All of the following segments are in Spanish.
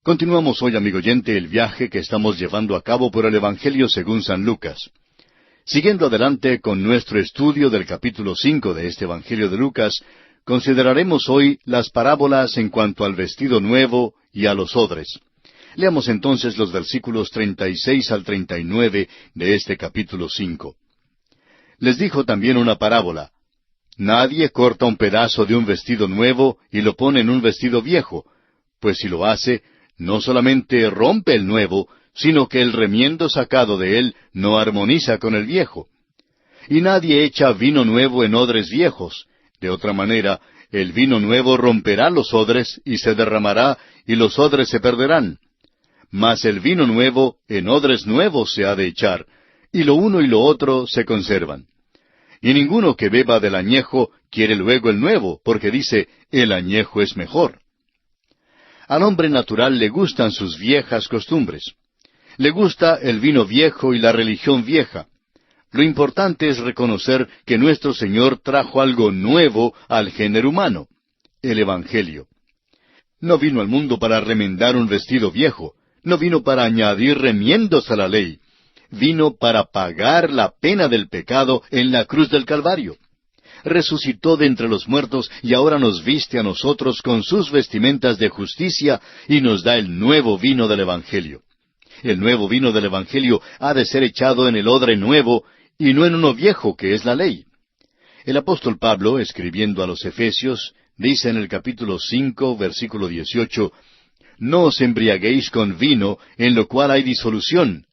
Continuamos hoy, amigo oyente, el viaje que estamos llevando a cabo por el Evangelio según San Lucas. Siguiendo adelante con nuestro estudio del capítulo 5 de este Evangelio de Lucas, consideraremos hoy las parábolas en cuanto al vestido nuevo y a los odres. Leamos entonces los versículos 36 al 39 de este capítulo 5. Les dijo también una parábola. Nadie corta un pedazo de un vestido nuevo y lo pone en un vestido viejo, pues si lo hace, no solamente rompe el nuevo, sino que el remiendo sacado de él no armoniza con el viejo. Y nadie echa vino nuevo en odres viejos. De otra manera, el vino nuevo romperá los odres y se derramará, y los odres se perderán. Mas el vino nuevo en odres nuevos se ha de echar, y lo uno y lo otro se conservan. Y ninguno que beba del añejo quiere luego el nuevo, porque dice, el añejo es mejor. Al hombre natural le gustan sus viejas costumbres. Le gusta el vino viejo y la religión vieja. Lo importante es reconocer que nuestro Señor trajo algo nuevo al género humano, el Evangelio. No vino al mundo para remendar un vestido viejo, no vino para añadir remiendos a la ley, vino para pagar la pena del pecado en la cruz del Calvario. Resucitó de entre los muertos y ahora nos viste a nosotros con sus vestimentas de justicia y nos da el nuevo vino del Evangelio. El nuevo vino del Evangelio ha de ser echado en el odre nuevo y no en uno viejo que es la ley. El apóstol Pablo, escribiendo a los Efesios, dice en el capítulo 5, versículo 18, «No os embriaguéis con vino, en lo cual hay disolución.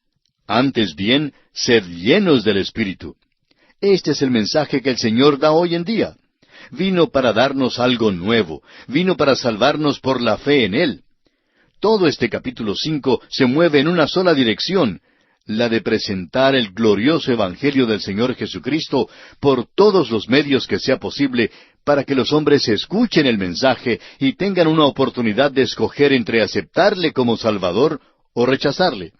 Antes bien, sed llenos del Espíritu». Este es el mensaje que el Señor da hoy en día. Vino para darnos algo nuevo, vino para salvarnos por la fe en Él. Todo este capítulo 5 se mueve en una sola dirección, la de presentar el glorioso Evangelio del Señor Jesucristo por todos los medios que sea posible, para que los hombres escuchen el mensaje y tengan una oportunidad de escoger entre aceptarle como Salvador o rechazarle.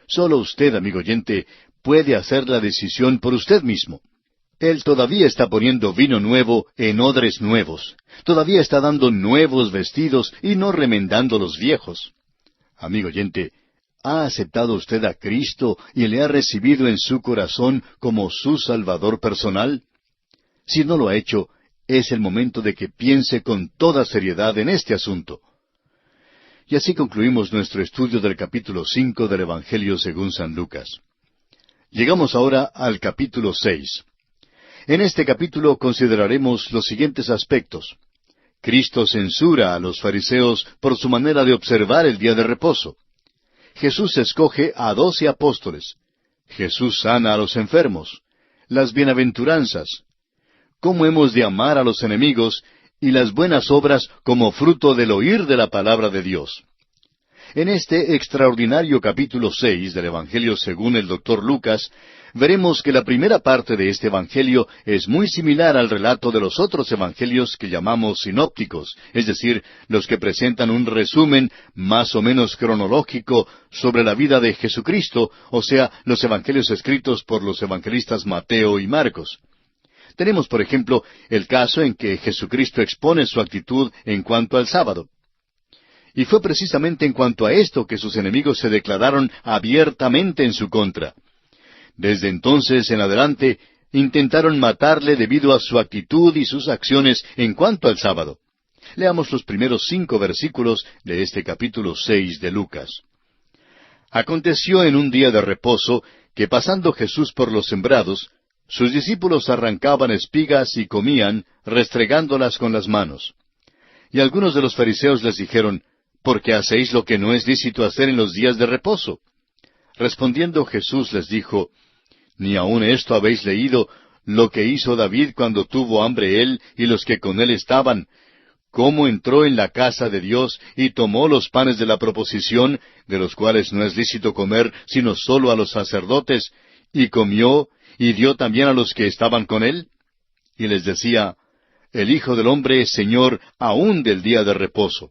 Solo usted, amigo oyente, puede hacer la decisión por usted mismo. Él todavía está poniendo vino nuevo en odres nuevos. Todavía está dando nuevos vestidos y no remendando los viejos. Amigo oyente, ¿ha aceptado usted a Cristo y le ha recibido en su corazón como su Salvador personal? Si no lo ha hecho, es el momento de que piense con toda seriedad en este asunto. Y así concluimos nuestro estudio del capítulo 5 del Evangelio según San Lucas. Llegamos ahora al capítulo 6. En este capítulo consideraremos los siguientes aspectos. Cristo censura a los fariseos por su manera de observar el día de reposo. Jesús escoge a 12 apóstoles. Jesús sana a los enfermos. Las bienaventuranzas. Cómo hemos de amar a los enemigos y las buenas obras como fruto del oír de la palabra de Dios. En este extraordinario capítulo 6 del Evangelio según el Dr. Lucas, veremos que la primera parte de este Evangelio es muy similar al relato de los otros Evangelios que llamamos sinópticos, es decir, los que presentan un resumen más o menos cronológico sobre la vida de Jesucristo, o sea, los Evangelios escritos por los evangelistas Mateo y Marcos. Tenemos, por ejemplo, el caso en que Jesucristo expone su actitud en cuanto al sábado. Y fue precisamente en cuanto a esto que sus enemigos se declararon abiertamente en su contra. Desde entonces en adelante intentaron matarle debido a su actitud y sus acciones en cuanto al sábado. Leamos los primeros 5 versículos de este capítulo 6 de Lucas. Aconteció en un día de reposo que pasando Jesús por los sembrados, sus discípulos arrancaban espigas y comían, restregándolas con las manos. Y algunos de los fariseos les dijeron, ¿por qué hacéis lo que no es lícito hacer en los días de reposo? Respondiendo Jesús les dijo, ¿ni aun esto habéis leído lo que hizo David cuando tuvo hambre él y los que con él estaban? ¿Cómo entró en la casa de Dios y tomó los panes de la proposición, de los cuales no es lícito comer sino sólo a los sacerdotes, y comió y dio también a los que estaban con él? Y les decía, el Hijo del Hombre es Señor aún del día de reposo.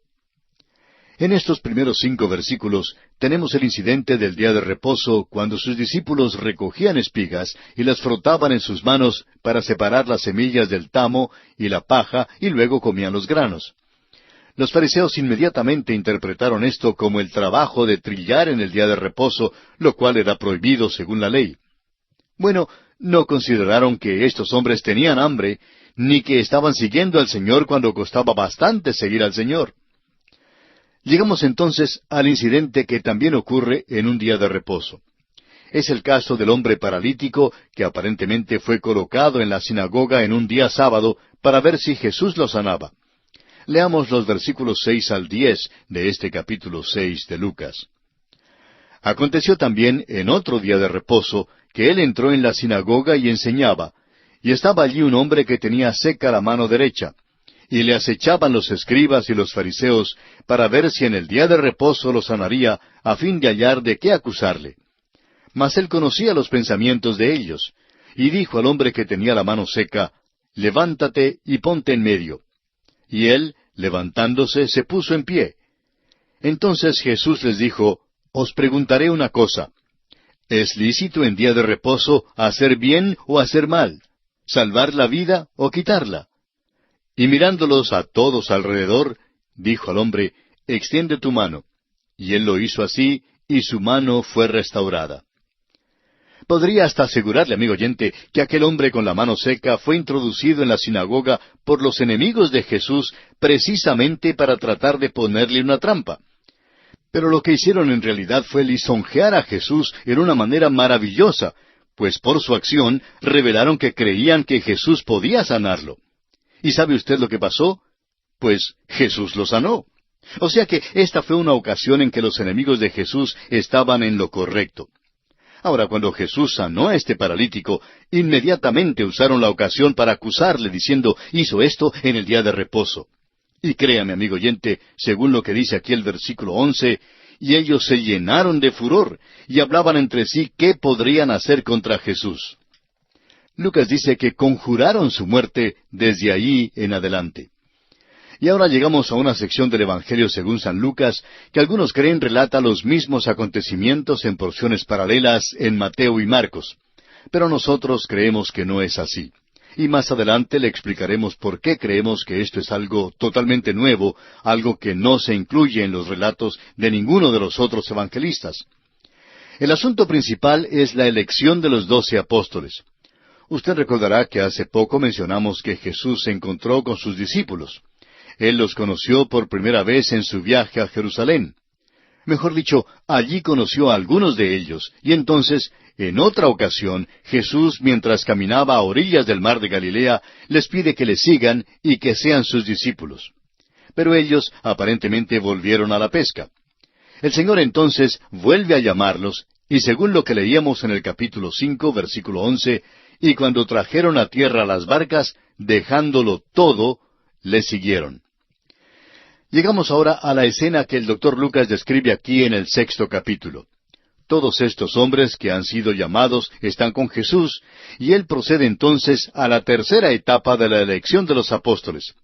En estos primeros 5 versículos tenemos el incidente del día de reposo cuando sus discípulos recogían espigas y las frotaban en sus manos para separar las semillas del tamo y la paja y luego comían los granos. Los fariseos inmediatamente interpretaron esto como el trabajo de trillar en el día de reposo, lo cual era prohibido según la ley. Bueno, no consideraron que estos hombres tenían hambre, ni que estaban siguiendo al Señor cuando costaba bastante seguir al Señor. Llegamos entonces al incidente que también ocurre en un día de reposo. Es el caso del hombre paralítico que aparentemente fue colocado en la sinagoga en un día sábado para ver si Jesús lo sanaba. Leamos los versículos 6 al 10 de este capítulo 6 de Lucas. Aconteció también en otro día de reposo que él entró en la sinagoga y enseñaba, y estaba allí un hombre que tenía seca la mano derecha, y le acechaban los escribas y los fariseos para ver si en el día de reposo lo sanaría, a fin de hallar de qué acusarle. Mas él conocía los pensamientos de ellos, y dijo al hombre que tenía la mano seca, levántate y ponte en medio. Y él, levantándose, se puso en pie. Entonces Jesús les dijo, os preguntaré una cosa. ¿Es lícito en día de reposo hacer bien o hacer mal? ¿Salvar la vida o quitarla? Y mirándolos a todos alrededor, dijo al hombre, extiende tu mano. Y él lo hizo así, y su mano fue restaurada. Podría hasta asegurarle, amigo oyente, que aquel hombre con la mano seca fue introducido en la sinagoga por los enemigos de Jesús precisamente para tratar de ponerle una trampa. Pero lo que hicieron en realidad fue lisonjear a Jesús en una manera maravillosa, pues por su acción revelaron que creían que Jesús podía sanarlo. ¿Y sabe usted lo que pasó? Pues Jesús lo sanó. O sea que esta fue una ocasión en que los enemigos de Jesús estaban en lo correcto. Ahora, cuando Jesús sanó a este paralítico, inmediatamente usaron la ocasión para acusarle, diciendo, hizo esto en el día de reposo. Y créame, amigo oyente, según lo que dice aquí el versículo 11, y ellos se llenaron de furor, y hablaban entre sí qué podrían hacer contra Jesús. Lucas dice que conjuraron su muerte desde allí en adelante. Y ahora llegamos a una sección del Evangelio según San Lucas, que algunos creen relata los mismos acontecimientos en porciones paralelas en Mateo y Marcos. Pero nosotros creemos que no es así. Y más adelante le explicaremos por qué creemos que esto es algo totalmente nuevo, algo que no se incluye en los relatos de ninguno de los otros evangelistas. El asunto principal es la elección de los 12 apóstoles. Usted recordará que hace poco mencionamos que Jesús se encontró con sus discípulos. Él los conoció por primera vez en su viaje a Jerusalén. Mejor dicho, allí conoció a algunos de ellos, y entonces, en otra ocasión, Jesús, mientras caminaba a orillas del mar de Galilea, les pide que le sigan y que sean sus discípulos. Pero ellos aparentemente volvieron a la pesca. El Señor entonces vuelve a llamarlos, y según lo que leíamos en el capítulo 5, versículo 11, y cuando trajeron a tierra las barcas, dejándolo todo, le siguieron. Llegamos ahora a la escena que el doctor Lucas describe aquí en el 6º capítulo. Todos estos hombres que han sido llamados están con Jesús, y él procede entonces a la tercera etapa de la elección de los apóstoles.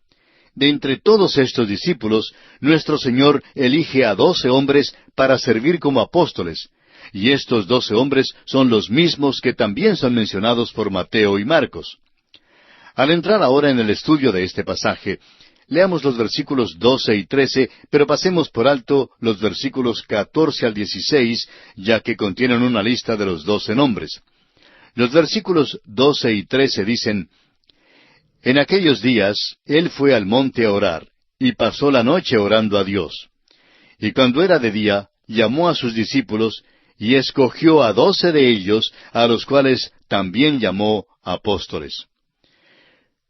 De entre todos estos discípulos, nuestro Señor elige a 12 hombres para servir como apóstoles, y estos 12 hombres son los mismos que también son mencionados por Mateo y Marcos. Al entrar ahora en el estudio de este pasaje, leamos los versículos 12 y 13, pero pasemos por alto los versículos 14 al 16, ya que contienen una lista de los 12 nombres. Los versículos 12 y 13 dicen, en aquellos días él fue al monte a orar, y pasó la noche orando a Dios. Y cuando era de día, llamó a sus discípulos, y escogió a 12 de ellos, a los cuales también llamó apóstoles.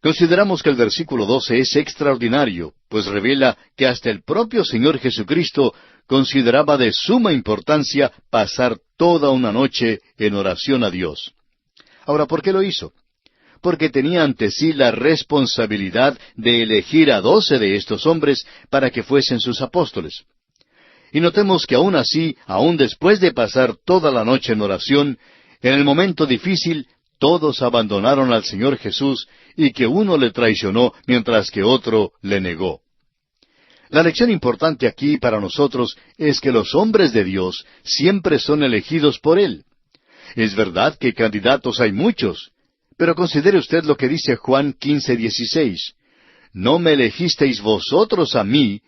Consideramos que el versículo 12 es extraordinario, pues revela que hasta el propio Señor Jesucristo consideraba de suma importancia pasar toda una noche en oración a Dios. Ahora, ¿por qué lo hizo? Porque tenía ante sí la responsabilidad de elegir a 12 de estos hombres para que fuesen sus apóstoles. Y notemos que aún así, aún después de pasar toda la noche en oración, en el momento difícil, todos abandonaron al Señor Jesús y que uno le traicionó mientras que otro le negó. La lección importante aquí para nosotros es que los hombres de Dios siempre son elegidos por Él. Es verdad que candidatos hay muchos, pero considere usted lo que dice Juan 15:16. No me elegisteis vosotros a mí,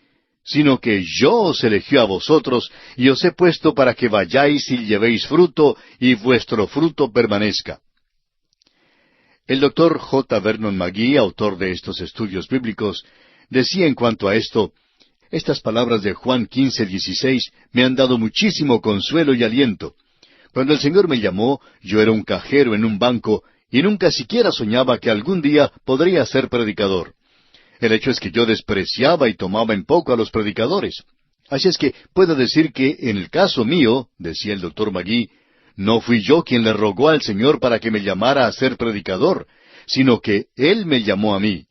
sino que yo os elegí a vosotros, y os he puesto para que vayáis y llevéis fruto, y vuestro fruto permanezca. El doctor J. Vernon McGee, autor de estos estudios bíblicos, decía en cuanto a esto: estas palabras de Juan 15:16 me han dado muchísimo consuelo y aliento. Cuando el Señor me llamó, yo era un cajero en un banco, y nunca siquiera soñaba que algún día podría ser predicador. El hecho es que yo despreciaba y tomaba en poco a los predicadores. Así es que puedo decir que en el caso mío, decía el doctor McGee, no fui yo quien le rogó al Señor para que me llamara a ser predicador, sino que Él me llamó a mí.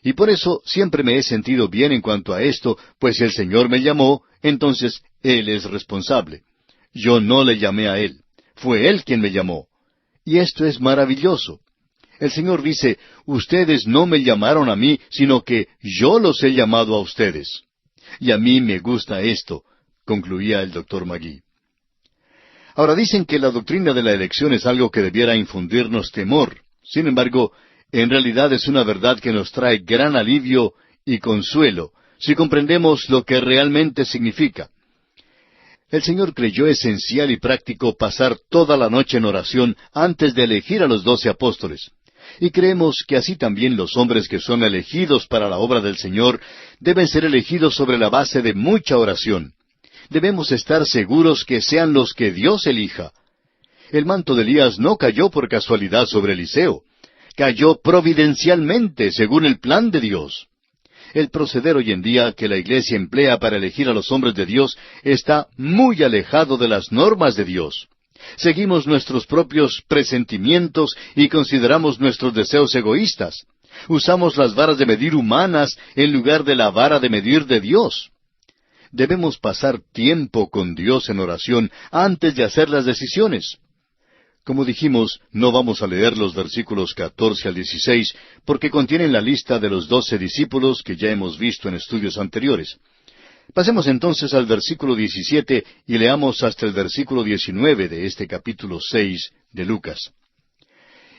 Y por eso siempre me he sentido bien en cuanto a esto, pues si el Señor me llamó, entonces Él es responsable. Yo no le llamé a Él, fue Él quien me llamó. Y esto es maravilloso. El Señor dice: ustedes no me llamaron a mí, sino que yo los he llamado a ustedes. Y a mí me gusta esto, concluía el doctor McGee. Ahora dicen que la doctrina de la elección es algo que debiera infundirnos temor. Sin embargo, en realidad es una verdad que nos trae gran alivio y consuelo, si comprendemos lo que realmente significa. El Señor creyó esencial y práctico pasar toda la noche en oración antes de elegir a los 12 apóstoles. Y creemos que así también los hombres que son elegidos para la obra del Señor deben ser elegidos sobre la base de mucha oración. Debemos estar seguros que sean los que Dios elija. El manto de Elías no cayó por casualidad sobre Eliseo. Cayó providencialmente, según el plan de Dios. El proceder hoy en día que la Iglesia emplea para elegir a los hombres de Dios está muy alejado de las normas de Dios. Seguimos nuestros propios presentimientos y consideramos nuestros deseos egoístas. Usamos las varas de medir humanas en lugar de la vara de medir de Dios. Debemos pasar tiempo con Dios en oración antes de hacer las decisiones. Como dijimos, no vamos a leer los versículos 14 al 16, porque contienen la lista de los 12 discípulos que ya hemos visto en estudios anteriores. Pasemos entonces al versículo 17 y leamos hasta el versículo 19 de este capítulo 6 de Lucas.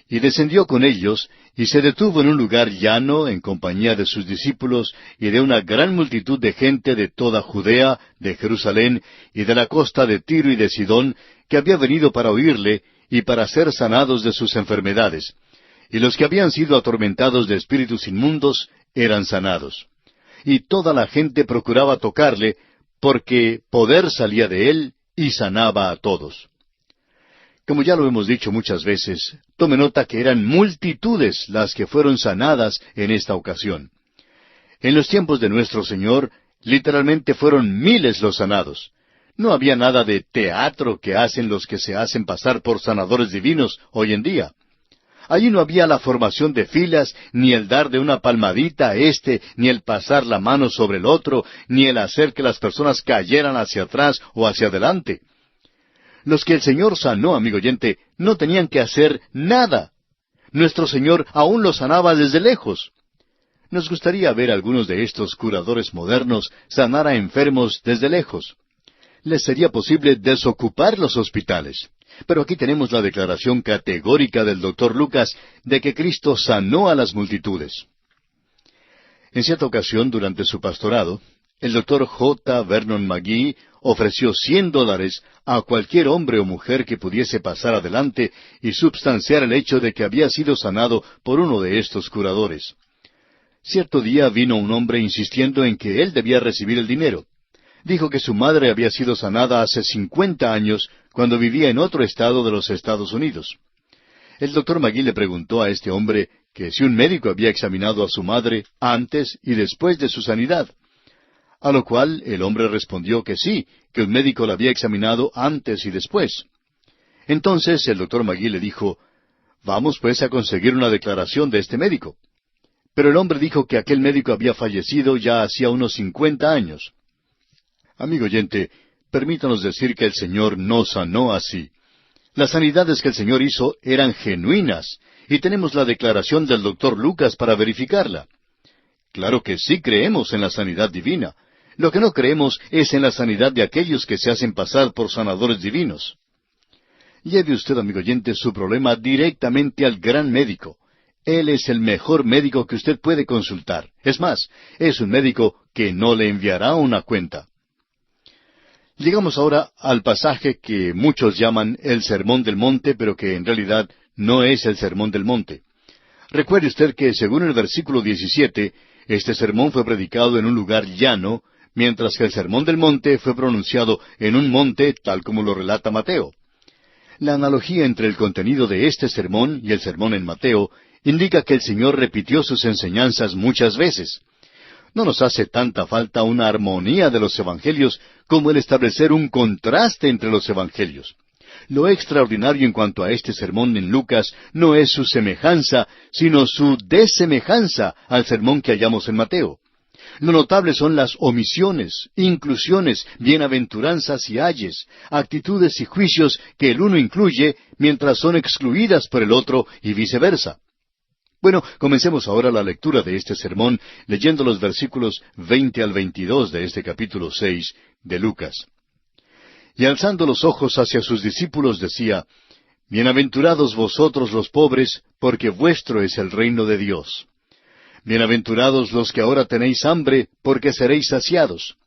Y descendió con ellos, y se detuvo en un lugar llano en compañía de sus discípulos y de una gran multitud de gente de toda Judea, de Jerusalén y de la costa de Tiro y de Sidón, que había venido para oírle y para ser sanados de sus enfermedades. Y los que habían sido atormentados de espíritus inmundos eran sanados. Y toda la gente procuraba tocarle, porque poder salía de él y sanaba a todos. Como ya lo hemos dicho muchas veces, tome nota que eran multitudes las que fueron sanadas en esta ocasión. En los tiempos de nuestro Señor, literalmente fueron miles los sanados. No había nada de teatro que hacen los que se hacen pasar por sanadores divinos hoy en día. Allí no había la formación de filas, ni el dar de una palmadita a este, ni el pasar la mano sobre el otro, ni el hacer que las personas cayeran hacia atrás o hacia adelante. Los que el Señor sanó, amigo oyente, no tenían que hacer nada. Nuestro Señor aún los sanaba desde lejos. Nos gustaría ver a algunos de estos curadores modernos sanar a enfermos desde lejos. Les sería posible desocupar los hospitales. Pero aquí tenemos la declaración categórica del doctor Lucas de que Cristo sanó a las multitudes. En cierta ocasión, durante su pastorado, el doctor J. Vernon McGee ofreció $100 a cualquier hombre o mujer que pudiese pasar adelante y substanciar el hecho de que había sido sanado por uno de estos curadores. Cierto día vino un hombre insistiendo en que él debía recibir el dinero. Dijo que su madre había sido sanada hace 50 años cuando vivía en otro estado de los Estados Unidos. El doctor McGee le preguntó a este hombre que si un médico había examinado a su madre antes y después de su sanidad. A lo cual el hombre respondió que sí, que un médico la había examinado antes y después. Entonces el doctor McGee le dijo: «Vamos pues a conseguir una declaración de este médico». Pero el hombre dijo que aquel médico había fallecido ya hacía unos 50 años. Amigo oyente, permítanos decir que el Señor no sanó así. Las sanidades que el Señor hizo eran genuinas, y tenemos la declaración del doctor Lucas para verificarla. Claro que sí creemos en la sanidad divina. Lo que no creemos es en la sanidad de aquellos que se hacen pasar por sanadores divinos. Lleve usted, amigo oyente, su problema directamente al gran médico. Él es el mejor médico que usted puede consultar. Es más, es un médico que no le enviará una cuenta. Llegamos ahora al pasaje que muchos llaman el Sermón del Monte, pero que en realidad no es el Sermón del Monte. Recuerde usted que según el versículo 17, este sermón fue predicado en un lugar llano, mientras que el Sermón del Monte fue pronunciado en un monte, tal como lo relata Mateo. La analogía entre el contenido de este sermón y el sermón en Mateo indica que el Señor repitió sus enseñanzas muchas veces. No nos hace tanta falta una armonía de los evangelios como el establecer un contraste entre los evangelios. Lo extraordinario en cuanto a este sermón en Lucas no es su semejanza, sino su desemejanza al sermón que hallamos en Mateo. Lo notable son las omisiones, inclusiones, bienaventuranzas y ayes, actitudes y juicios que el uno incluye mientras son excluidas por el otro y viceversa. Bueno, comencemos ahora la lectura de este sermón leyendo los versículos 20 al 22 de este capítulo 6 de Lucas. Y alzando los ojos hacia sus discípulos decía, Bienaventurados vosotros los pobres, porque vuestro es el reino de Dios. Bienaventurados los que ahora tenéis hambre, porque seréis saciados.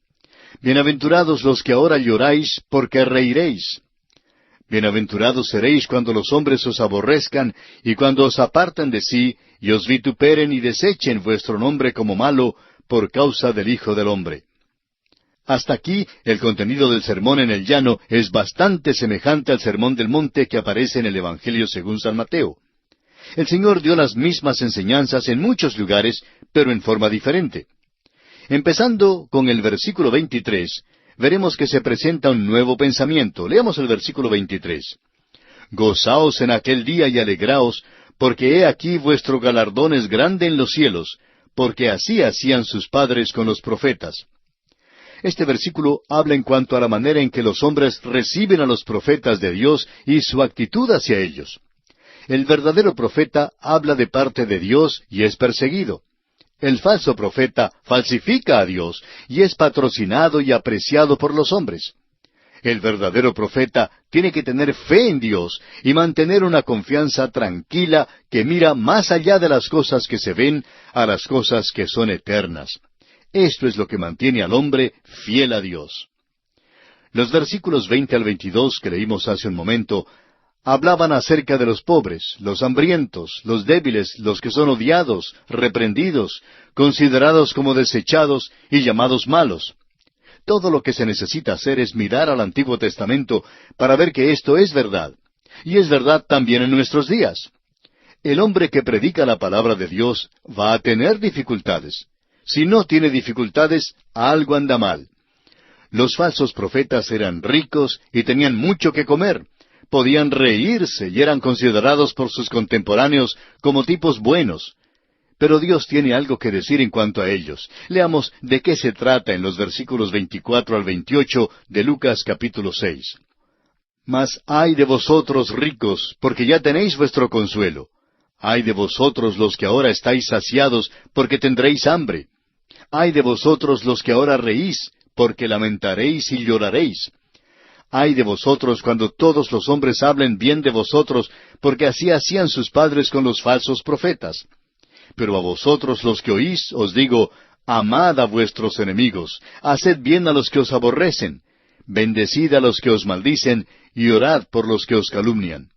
Bienaventurados los que ahora lloráis, porque reiréis. Bienaventurados seréis cuando los hombres os aborrezcan, y cuando os apartan de sí, y os vituperen y desechen vuestro nombre como malo, por causa del Hijo del Hombre. Hasta aquí, el contenido del sermón en el llano es bastante semejante al sermón del monte que aparece en el Evangelio según San Mateo. El Señor dio las mismas enseñanzas en muchos lugares, pero en forma diferente. Empezando con el versículo 23, veremos que se presenta un nuevo pensamiento. Leamos el versículo 23. Gozaos en aquel día y alegraos, porque he aquí vuestro galardón es grande en los cielos, porque así hacían sus padres con los profetas. Este versículo habla en cuanto a la manera en que los hombres reciben a los profetas de Dios y su actitud hacia ellos. El verdadero profeta habla de parte de Dios y es perseguido. El falso profeta falsifica a Dios y es patrocinado y apreciado por los hombres. El verdadero profeta tiene que tener fe en Dios y mantener una confianza tranquila que mira más allá de las cosas que se ven a las cosas que son eternas. Esto es lo que mantiene al hombre fiel a Dios. Los versículos 20 al 22 que leímos hace un momento hablaban acerca de los pobres, los hambrientos, los débiles, los que son odiados, reprendidos, considerados como desechados y llamados malos. Todo lo que se necesita hacer es mirar al Antiguo Testamento para ver que esto es verdad. Y es verdad también en nuestros días. El hombre que predica la palabra de Dios va a tener dificultades. Si no tiene dificultades, algo anda mal. Los falsos profetas eran ricos y tenían mucho que comer. Podían reírse y eran considerados por sus contemporáneos como tipos buenos. Pero Dios tiene algo que decir en cuanto a ellos. Leamos de qué se trata en los versículos 24 al 28 de Lucas capítulo 6. Mas ay de vosotros ricos, porque ya tenéis vuestro consuelo. Ay de vosotros los que ahora estáis saciados, porque tendréis hambre. Ay de vosotros los que ahora reís, porque lamentaréis y lloraréis. Ay de vosotros cuando todos los hombres hablen bien de vosotros, porque así hacían sus padres con los falsos profetas. Pero a vosotros los que oís os digo, amad a vuestros enemigos, haced bien a los que os aborrecen, bendecid a los que os maldicen, y orad por los que os calumnian.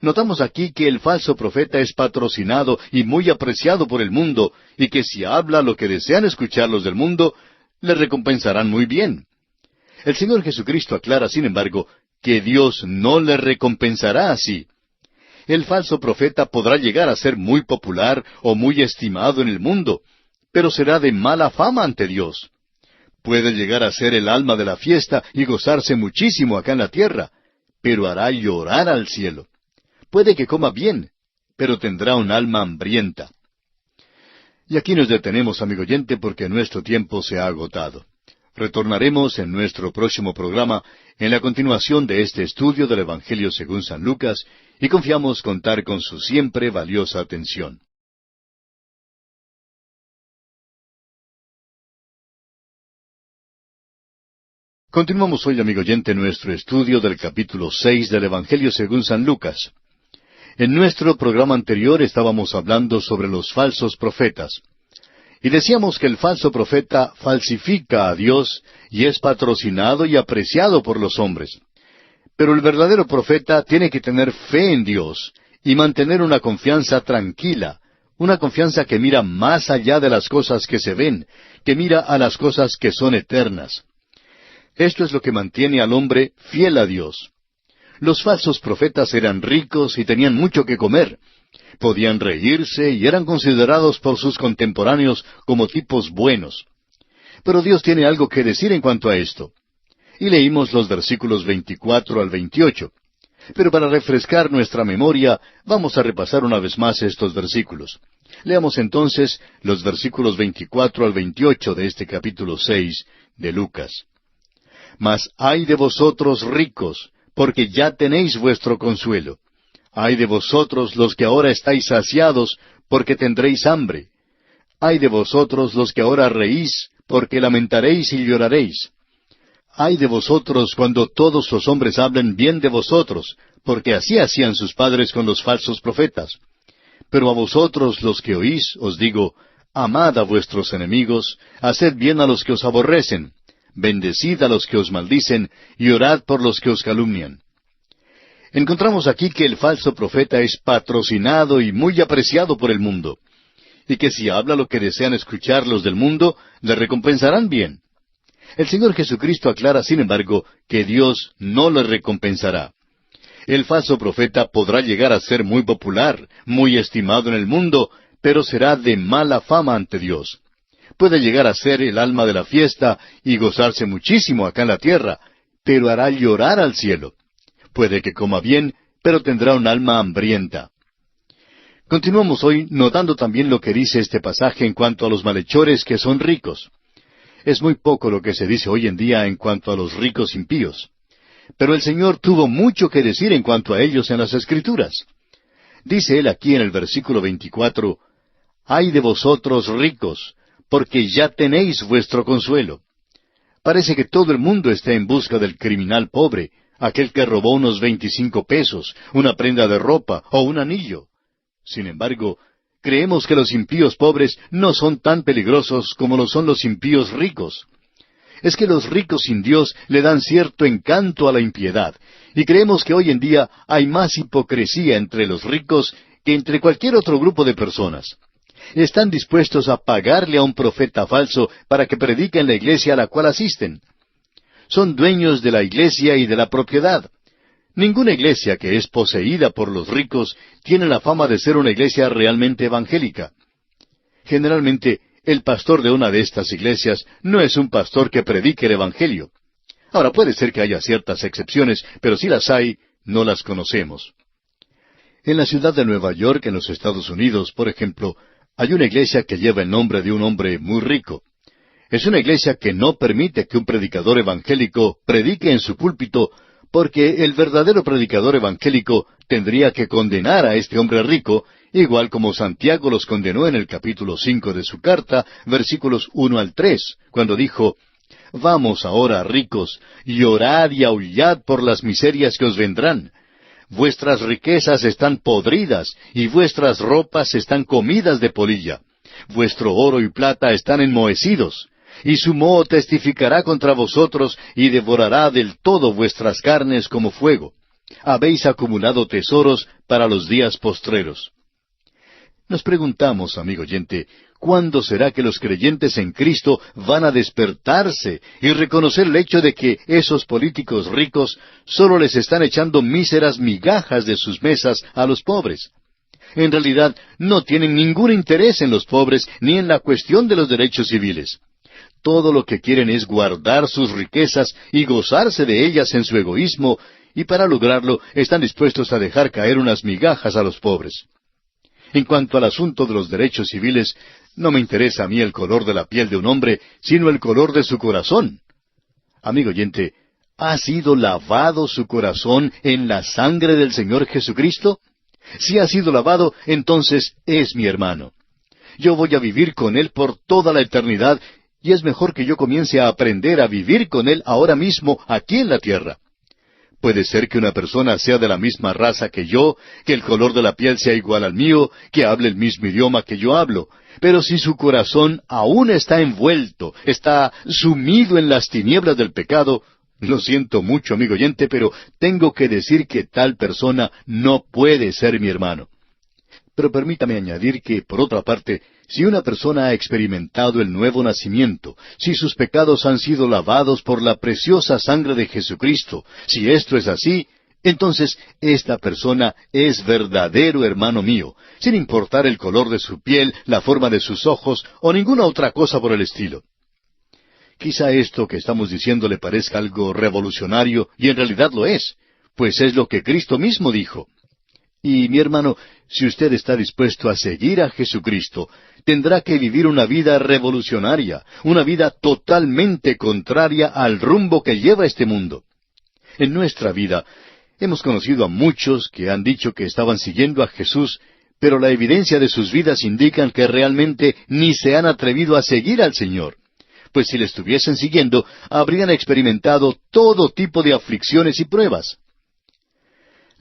Notamos aquí que el falso profeta es patrocinado y muy apreciado por el mundo, y que si habla lo que desean escuchar los del mundo, le recompensarán muy bien. El Señor Jesucristo aclara, sin embargo, que Dios no le recompensará así. El falso profeta podrá llegar a ser muy popular o muy estimado en el mundo, pero será de mala fama ante Dios. Puede llegar a ser el alma de la fiesta y gozarse muchísimo acá en la tierra, pero hará llorar al cielo. Puede que coma bien, pero tendrá un alma hambrienta. Y aquí nos detenemos, amigo oyente, porque nuestro tiempo se ha agotado. Retornaremos en nuestro próximo programa en la continuación de este estudio del Evangelio según San Lucas y confiamos contar con su siempre valiosa atención. Continuamos hoy, amigo oyente, nuestro estudio del capítulo 6 del Evangelio según San Lucas. En nuestro programa anterior estábamos hablando sobre los falsos profetas. Y decíamos que el falso profeta falsifica a Dios y es patrocinado y apreciado por los hombres. Pero el verdadero profeta tiene que tener fe en Dios y mantener una confianza tranquila, una confianza que mira más allá de las cosas que se ven, que mira a las cosas que son eternas. Esto es lo que mantiene al hombre fiel a Dios. Los falsos profetas eran ricos y tenían mucho que comer. Podían reírse y eran considerados por sus contemporáneos como tipos buenos. Pero Dios tiene algo que decir en cuanto a esto. Y leímos los versículos 24 al 28. Pero para refrescar nuestra memoria, vamos a repasar una vez más estos versículos. Leamos entonces los versículos 24 al 28 de este capítulo 6 de Lucas. Mas ay de vosotros ricos, porque ya tenéis vuestro consuelo. Ay de vosotros los que ahora estáis saciados, porque tendréis hambre. Ay de vosotros los que ahora reís, porque lamentaréis y lloraréis. Ay de vosotros cuando todos los hombres hablen bien de vosotros, porque así hacían sus padres con los falsos profetas. Pero a vosotros los que oís, os digo, amad a vuestros enemigos, haced bien a los que os aborrecen, bendecid a los que os maldicen, y orad por los que os calumnian. Encontramos aquí que el falso profeta es patrocinado y muy apreciado por el mundo, y que si habla lo que desean escuchar los del mundo, le recompensarán bien. El Señor Jesucristo aclara, sin embargo, que Dios no le recompensará. El falso profeta podrá llegar a ser muy popular, muy estimado en el mundo, pero será de mala fama ante Dios. Puede llegar a ser el alma de la fiesta y gozarse muchísimo acá en la tierra, pero hará llorar al cielo. Puede que coma bien, pero tendrá un alma hambrienta. Continuamos hoy notando también lo que dice este pasaje en cuanto a los malhechores que son ricos. Es muy poco lo que se dice hoy en día en cuanto a los ricos impíos. Pero el Señor tuvo mucho que decir en cuanto a ellos en las Escrituras. Dice Él aquí en el versículo 24, «Ay de vosotros ricos, porque ya tenéis vuestro consuelo». Parece que todo el mundo está en busca del criminal pobre, aquel que robó unos 25 pesos, una prenda de ropa o un anillo. Sin embargo, creemos que los impíos pobres no son tan peligrosos como lo son los impíos ricos. Es que los ricos sin Dios le dan cierto encanto a la impiedad, y creemos que hoy en día hay más hipocresía entre los ricos que entre cualquier otro grupo de personas. Están dispuestos a pagarle a un profeta falso para que predique en la iglesia a la cual asisten. Son dueños de la iglesia y de la propiedad. Ninguna iglesia que es poseída por los ricos tiene la fama de ser una iglesia realmente evangélica. Generalmente, el pastor de una de estas iglesias no es un pastor que predique el Evangelio. Ahora, puede ser que haya ciertas excepciones, pero si las hay, no las conocemos. En la ciudad de Nueva York, en los Estados Unidos, por ejemplo, hay una iglesia que lleva el nombre de un hombre muy rico. Es una iglesia que no permite que un predicador evangélico predique en su púlpito, porque el verdadero predicador evangélico tendría que condenar a este hombre rico, igual como Santiago los condenó en el capítulo 5 de su carta, versículos 1 al 3, cuando dijo, «Vamos ahora, ricos, llorad y aullad por las miserias que os vendrán. Vuestras riquezas están podridas, y vuestras ropas están comidas de polilla. Vuestro oro y plata están enmohecidos, y su moho testificará contra vosotros, y devorará del todo vuestras carnes como fuego. Habéis acumulado tesoros para los días postreros». Nos preguntamos, amigo oyente, ¿cuándo será que los creyentes en Cristo van a despertarse y reconocer el hecho de que esos políticos ricos solo les están echando míseras migajas de sus mesas a los pobres? En realidad, no tienen ningún interés en los pobres ni en la cuestión de los derechos civiles. Todo lo que quieren es guardar sus riquezas y gozarse de ellas en su egoísmo, y para lograrlo están dispuestos a dejar caer unas migajas a los pobres. En cuanto al asunto de los derechos civiles, no me interesa a mí el color de la piel de un hombre, sino el color de su corazón. Amigo oyente, ¿ha sido lavado su corazón en la sangre del Señor Jesucristo? Si ha sido lavado, entonces es mi hermano. Yo voy a vivir con Él por toda la eternidad, y es mejor que yo comience a aprender a vivir con Él ahora mismo, aquí en la tierra. Puede ser que una persona sea de la misma raza que yo, que el color de la piel sea igual al mío, que hable el mismo idioma que yo hablo, pero si su corazón aún está envuelto, está sumido en las tinieblas del pecado, lo siento mucho, amigo oyente, pero tengo que decir que tal persona no puede ser mi hermano. Pero permítame añadir que, por otra parte, si una persona ha experimentado el nuevo nacimiento, si sus pecados han sido lavados por la preciosa sangre de Jesucristo, si esto es así, entonces esta persona es verdadero hermano mío, sin importar el color de su piel, la forma de sus ojos o ninguna otra cosa por el estilo. Quizá esto que estamos diciendo le parezca algo revolucionario, y en realidad lo es, pues es lo que Cristo mismo dijo. Y mi hermano, si usted está dispuesto a seguir a Jesucristo, tendrá que vivir una vida revolucionaria, una vida totalmente contraria al rumbo que lleva este mundo. En nuestra vida hemos conocido a muchos que han dicho que estaban siguiendo a Jesús, pero la evidencia de sus vidas indican que realmente ni se han atrevido a seguir al Señor. Pues si le estuviesen siguiendo, habrían experimentado todo tipo de aflicciones y pruebas.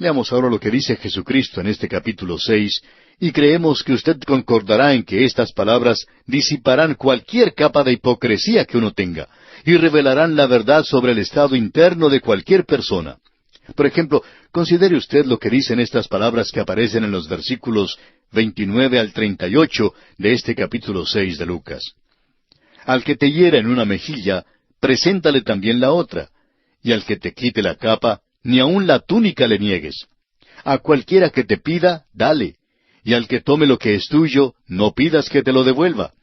Leamos ahora lo que dice Jesucristo en este capítulo 6, y creemos que usted concordará en que estas palabras disiparán cualquier capa de hipocresía que uno tenga, y revelarán la verdad sobre el estado interno de cualquier persona. Por ejemplo, considere usted lo que dicen estas palabras que aparecen en los versículos 29 al 38 de este capítulo 6 de Lucas. Al que te hiera en una mejilla, preséntale también la otra, y al que te quite la capa, ni aun la túnica le niegues. A cualquiera que te pida, dale, y al que tome lo que es tuyo, no pidas que te lo devuelva.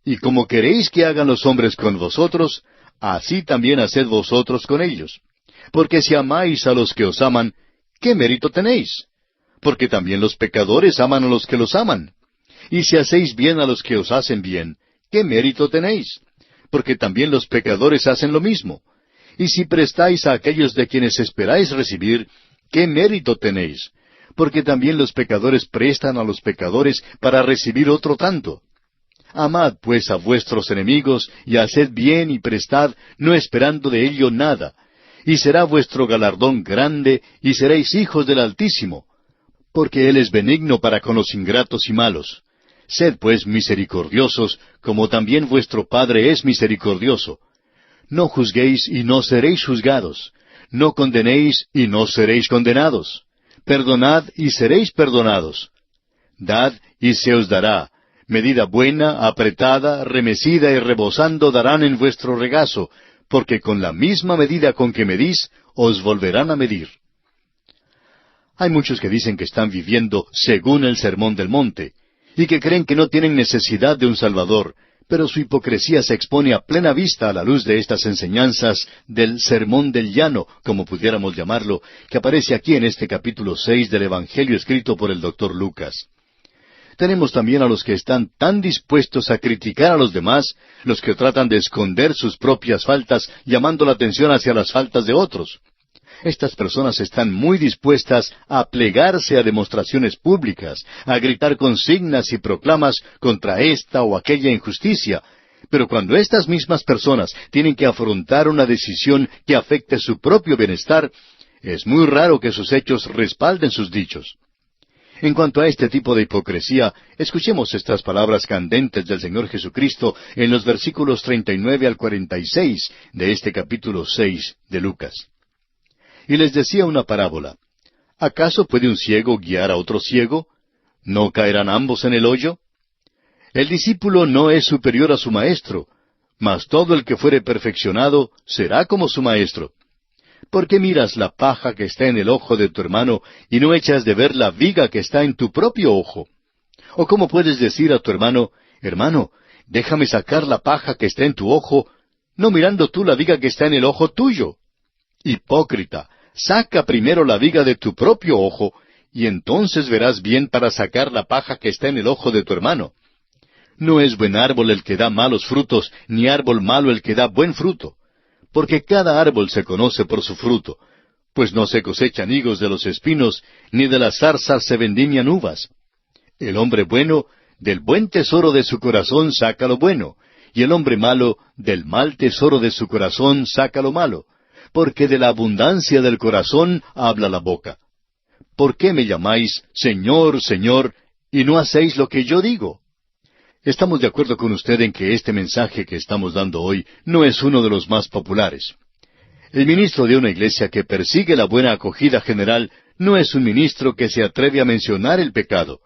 Y como queréis que hagan los hombres con vosotros, así también haced vosotros con ellos. Porque si amáis a los que os aman, ¿qué mérito tenéis? Porque también los pecadores aman a los que los aman. Y si hacéis bien a los que os hacen bien, ¿qué mérito tenéis? Porque también los pecadores hacen lo mismo. Y si prestáis a aquellos de quienes esperáis recibir, ¿qué mérito tenéis? Porque también los pecadores prestan a los pecadores para recibir otro tanto. Amad pues a vuestros enemigos, y haced bien y prestad, no esperando de ello nada. Y será vuestro galardón grande, y seréis hijos del Altísimo, porque Él es benigno para con los ingratos y malos. Sed pues misericordiosos, como también vuestro Padre es misericordioso. No juzguéis y no seréis juzgados. No condenéis y no seréis condenados. Perdonad y seréis perdonados. Dad y se os dará. Medida buena, apretada, remecida y rebosando darán en vuestro regazo, porque con la misma medida con que medís, os volverán a medir. Hay muchos que dicen que están viviendo según el Sermón del Monte, y que creen que no tienen necesidad de un Salvador, pero su hipocresía se expone a plena vista a la luz de estas enseñanzas del Sermón del Llano, como pudiéramos llamarlo, que aparece aquí en este capítulo 6 del Evangelio escrito por el Dr. Lucas. Tenemos también a los que están tan dispuestos a criticar a los demás, los que tratan de esconder sus propias faltas, llamando la atención hacia las faltas de otros. Estas personas están muy dispuestas a plegarse a demostraciones públicas, a gritar consignas y proclamas contra esta o aquella injusticia, pero cuando estas mismas personas tienen que afrontar una decisión que afecte su propio bienestar, es muy raro que sus hechos respalden sus dichos. En cuanto a este tipo de hipocresía, escuchemos estas palabras candentes del Señor Jesucristo en los versículos 39 al 46 de este capítulo 6 de Lucas. Y les decía una parábola. ¿Acaso puede un ciego guiar a otro ciego? ¿No caerán ambos en el hoyo? El discípulo no es superior a su maestro, mas todo el que fuere perfeccionado será como su maestro. ¿Por qué miras la paja que está en el ojo de tu hermano y no echas de ver la viga que está en tu propio ojo? ¿O cómo puedes decir a tu hermano, hermano, déjame sacar la paja que está en tu ojo, no mirando tú la viga que está en el ojo tuyo? Hipócrita, saca primero la viga de tu propio ojo, y entonces verás bien para sacar la paja que está en el ojo de tu hermano. No es buen árbol el que da malos frutos, ni árbol malo el que da buen fruto. Porque cada árbol se conoce por su fruto, pues no se cosechan higos de los espinos, ni de las zarzas se vendimian uvas. El hombre bueno, del buen tesoro de su corazón saca lo bueno, y el hombre malo, del mal tesoro de su corazón saca lo malo, porque de la abundancia del corazón habla la boca. ¿Por qué me llamáis Señor, Señor, y no hacéis lo que yo digo? Estamos de acuerdo con usted en que este mensaje que estamos dando hoy no es uno de los más populares. El ministro de una iglesia que persigue la buena acogida general no es un ministro que se atreve a mencionar el pecado.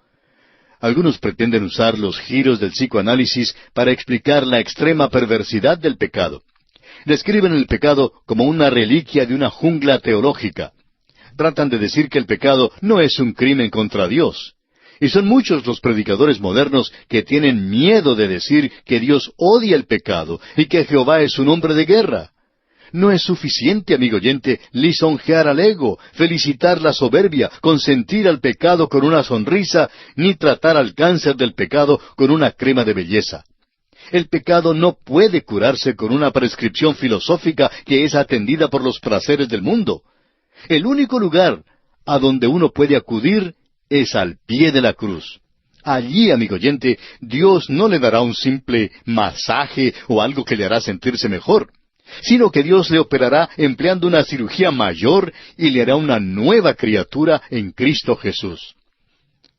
Algunos pretenden usar los giros del psicoanálisis para explicar la extrema perversidad del pecado. Describen el pecado como una reliquia de una jungla teológica. Tratan de decir que el pecado no es un crimen contra Dios. Y son muchos los predicadores modernos que tienen miedo de decir que Dios odia el pecado y que Jehová es un hombre de guerra. No es suficiente, amigo oyente, lisonjear al ego, felicitar la soberbia, consentir al pecado con una sonrisa, ni tratar al cáncer del pecado con una crema de belleza. El pecado no puede curarse con una prescripción filosófica que es atendida por los placeres del mundo. El único lugar a donde uno puede acudir es al pie de la cruz. Allí, amigo oyente, Dios no le dará un simple masaje o algo que le hará sentirse mejor, sino que Dios le operará empleando una cirugía mayor y le hará una nueva criatura en Cristo Jesús.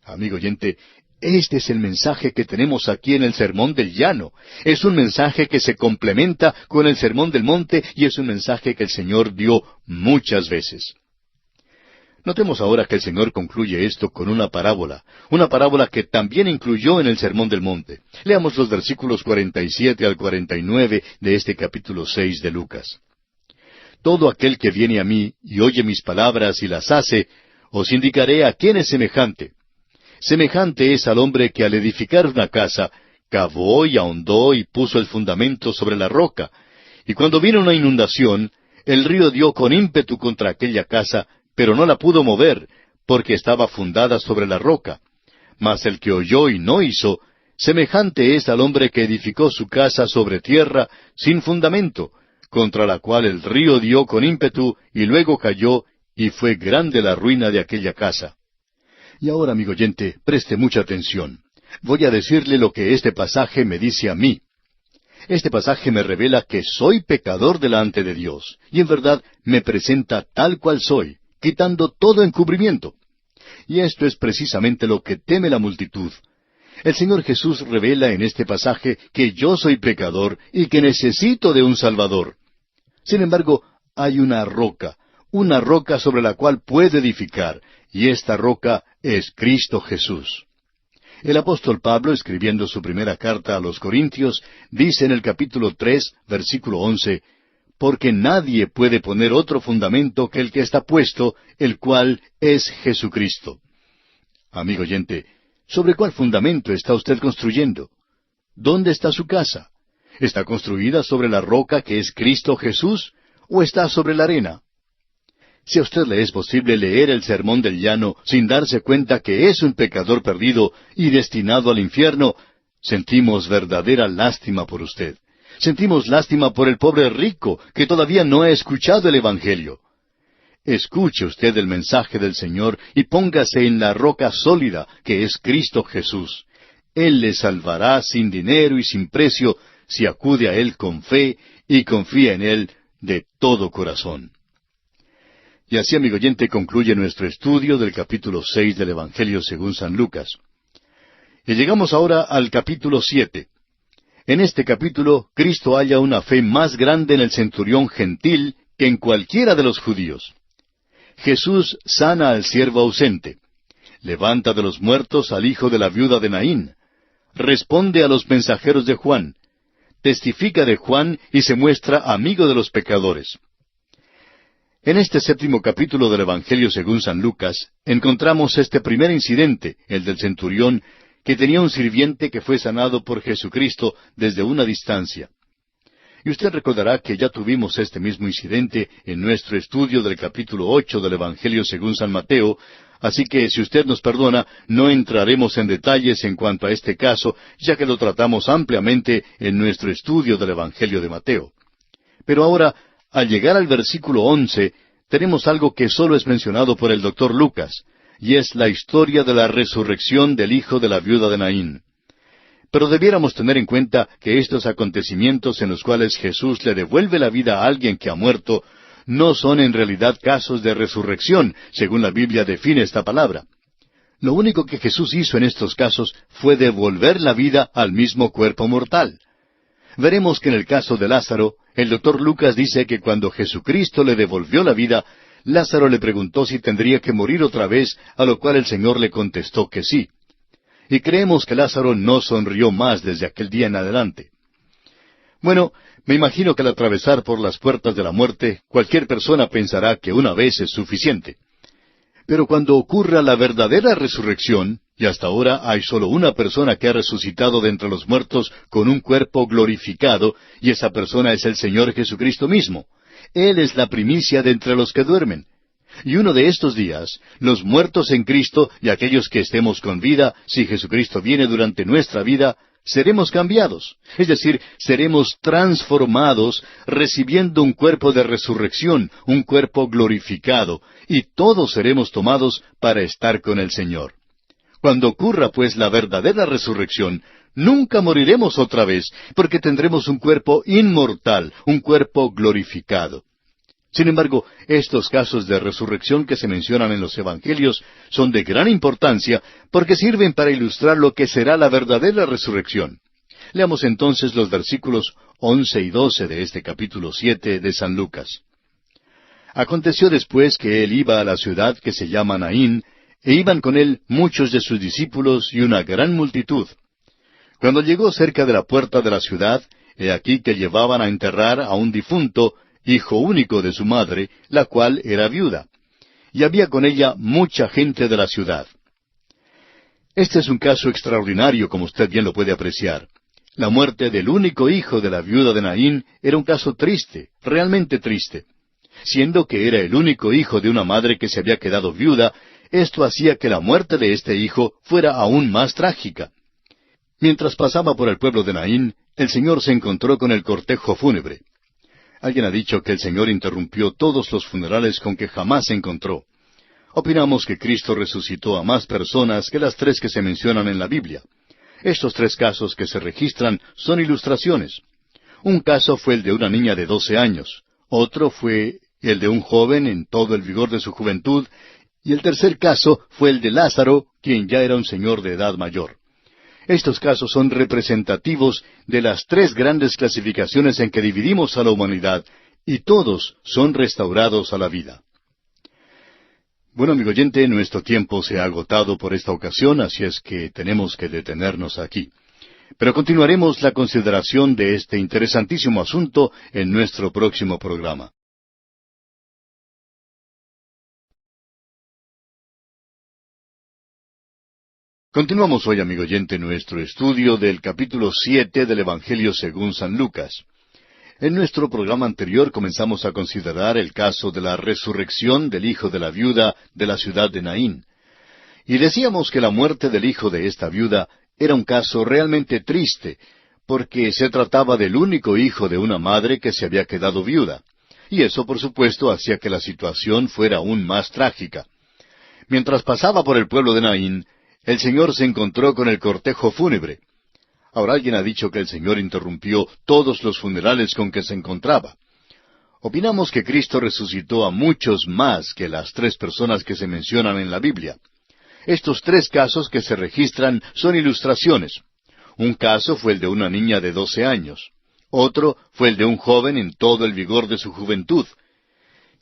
Amigo oyente, este es el mensaje que tenemos aquí en el Sermón del Llano. Es un mensaje que se complementa con el Sermón del Monte y es un mensaje que el Señor dio muchas veces. Notemos ahora que el Señor concluye esto con una parábola que también incluyó en el Sermón del Monte. Leamos los versículos 47 al 49 de este capítulo 6 de Lucas. Todo aquel que viene a mí y oye mis palabras y las hace, os indicaré a quién es semejante. Semejante es al hombre que al edificar una casa, cavó y ahondó y puso el fundamento sobre la roca. Y cuando vino una inundación, el río dio con ímpetu contra aquella casa, pero no la pudo mover, porque estaba fundada sobre la roca. Mas el que oyó y no hizo, semejante es al hombre que edificó su casa sobre tierra, sin fundamento, contra la cual el río dio con ímpetu, y luego cayó, y fue grande la ruina de aquella casa. Y ahora, amigo oyente, preste mucha atención. Voy a decirle lo que este pasaje me dice a mí. Este pasaje me revela que soy pecador delante de Dios, y en verdad me presenta tal cual soy, quitando todo encubrimiento. Y esto es precisamente lo que teme la multitud. El Señor Jesús revela en este pasaje que yo soy pecador y que necesito de un Salvador. Sin embargo, hay una roca sobre la cual puede edificar, y esta roca es Cristo Jesús. El apóstol Pablo, escribiendo su primera carta a los Corintios, dice en el capítulo 3, versículo 11, porque nadie puede poner otro fundamento que el que está puesto, el cual es Jesucristo. Amigo oyente, ¿sobre cuál fundamento está usted construyendo? ¿Dónde está su casa? ¿Está construida sobre la roca que es Cristo Jesús o está sobre la arena? Si a usted le es posible leer el Sermón del Llano sin darse cuenta que es un pecador perdido y destinado al infierno, sentimos verdadera lástima por usted. Sentimos lástima por el pobre rico que todavía no ha escuchado el Evangelio. Escuche usted el mensaje del Señor y póngase en la roca sólida que es Cristo Jesús. Él le salvará sin dinero y sin precio si acude a Él con fe y confía en Él de todo corazón. Y así, amigo oyente, concluye nuestro estudio del capítulo 6 del Evangelio según San Lucas. Y llegamos ahora al capítulo 7. En este capítulo, Cristo halla una fe más grande en el centurión gentil que en cualquiera de los judíos. Jesús sana al siervo ausente, levanta de los muertos al hijo de la viuda de Naín, responde a los mensajeros de Juan, testifica de Juan y se muestra amigo de los pecadores. En este 7º capítulo del Evangelio según San Lucas, encontramos este primer incidente, el del centurión, que tenía un sirviente que fue sanado por Jesucristo desde una distancia. Y usted recordará que ya tuvimos este mismo incidente en nuestro estudio del capítulo 8 del Evangelio según San Mateo, así que si usted nos perdona, no entraremos en detalles en cuanto a este caso, ya que lo tratamos ampliamente en nuestro estudio del Evangelio de Mateo. Pero ahora, al llegar al versículo 11, tenemos algo que solo es mencionado por el Dr. Lucas, y es la historia de la resurrección del hijo de la viuda de Naín. Pero debiéramos tener en cuenta que estos acontecimientos en los cuales Jesús le devuelve la vida a alguien que ha muerto, no son en realidad casos de resurrección, según la Biblia define esta palabra. Lo único que Jesús hizo en estos casos fue devolver la vida al mismo cuerpo mortal. Veremos que en el caso de Lázaro, el doctor Lucas dice que cuando Jesucristo le devolvió la vida, Lázaro le preguntó si tendría que morir otra vez, a lo cual el Señor le contestó que sí. Y creemos que Lázaro no sonrió más desde aquel día en adelante. Bueno, me imagino que al atravesar por las puertas de la muerte, cualquier persona pensará que una vez es suficiente. Pero cuando ocurra la verdadera resurrección, y hasta ahora hay solo una persona que ha resucitado de entre los muertos con un cuerpo glorificado, y esa persona es el Señor Jesucristo mismo. Él es la primicia de entre los que duermen. Y uno de estos días, los muertos en Cristo y aquellos que estemos con vida, si Jesucristo viene durante nuestra vida, seremos cambiados. Es decir, seremos transformados, recibiendo un cuerpo de resurrección, un cuerpo glorificado, y todos seremos tomados para estar con el Señor. Cuando ocurra, pues, la verdadera resurrección, nunca moriremos otra vez, porque tendremos un cuerpo inmortal, un cuerpo glorificado. Sin embargo, estos casos de resurrección que se mencionan en los Evangelios son de gran importancia porque sirven para ilustrar lo que será la verdadera resurrección. Leamos entonces los versículos 11 y 12 de este capítulo 7 de San Lucas. Aconteció después que él iba a la ciudad que se llama Naín, e iban con él muchos de sus discípulos y una gran multitud. Cuando llegó cerca de la puerta de la ciudad, he aquí que llevaban a enterrar a un difunto, hijo único de su madre, la cual era viuda. Y había con ella mucha gente de la ciudad. Este es un caso extraordinario, como usted bien lo puede apreciar. La muerte del único hijo de la viuda de Naín era un caso triste, realmente triste. Siendo que era el único hijo de una madre que se había quedado viuda, esto hacía que la muerte de este hijo fuera aún más trágica. Mientras pasaba por el pueblo de Naín, el Señor se encontró con el cortejo fúnebre. Alguien ha dicho que el Señor interrumpió todos los funerales con que jamás se encontró. Opinamos que Cristo resucitó a más personas que las 3 que se mencionan en la Biblia. Estos 3 casos que se registran son ilustraciones. Un caso fue el de una niña de 12 años, otro fue el de un joven en todo el vigor de su juventud, y el tercer caso fue el de Lázaro, quien ya era un señor de edad mayor. Estos casos son representativos de las 3 grandes clasificaciones en que dividimos a la humanidad, y todos son restaurados a la vida. Bueno, amigo oyente, nuestro tiempo se ha agotado por esta ocasión, así es que tenemos que detenernos aquí. Pero continuaremos la consideración de este interesantísimo asunto en nuestro próximo programa. Continuamos hoy, amigo oyente, nuestro estudio del capítulo 7 del Evangelio según San Lucas. En nuestro programa anterior comenzamos a considerar el caso de la resurrección del hijo de la viuda de la ciudad de Naín. Y decíamos que la muerte del hijo de esta viuda era un caso realmente triste, porque se trataba del único hijo de una madre que se había quedado viuda. Y eso, por supuesto, hacía que la situación fuera aún más trágica. Mientras pasaba por el pueblo de Naín, el Señor se encontró con el cortejo fúnebre. Ahora alguien ha dicho que el Señor interrumpió todos los funerales con que se encontraba. Opinamos que Cristo resucitó a muchos más que las 3 personas que se mencionan en la Biblia. Estos 3 casos que se registran son ilustraciones. Un caso fue el de una niña de 12 años. Otro fue el de un joven en todo el vigor de su juventud.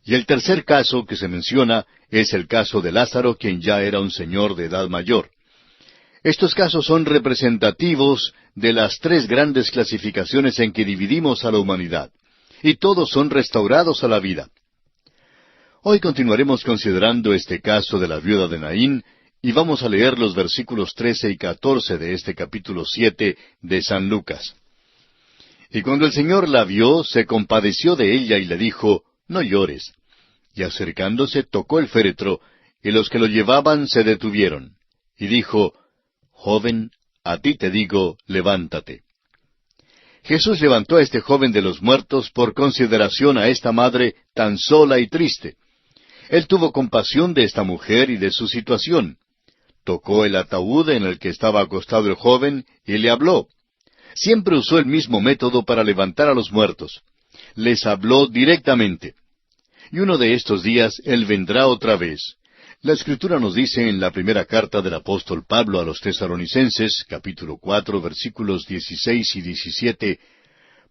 Y el tercer caso que se menciona es el caso de Lázaro, quien ya era un señor de edad mayor. Estos casos son representativos de las 3 grandes clasificaciones en que dividimos a la humanidad, y todos son restaurados a la vida. Hoy continuaremos considerando este caso de la viuda de Naín, y vamos a leer los versículos 13 y 14 de este capítulo 7 de San Lucas. Y cuando el Señor la vio, se compadeció de ella y le dijo, «No llores». Y acercándose tocó el féretro, y los que lo llevaban se detuvieron. Y dijo, «Joven, a ti te digo, levántate». Jesús levantó a este joven de los muertos por consideración a esta madre tan sola y triste. Él tuvo compasión de esta mujer y de su situación. Tocó el ataúd en el que estaba acostado el joven y le habló. Siempre usó el mismo método para levantar a los muertos. Les habló directamente. y uno de estos días Él vendrá otra vez. La Escritura nos dice en la primera carta del apóstol Pablo a los Tesalonicenses, capítulo 4, versículos 16 y 17,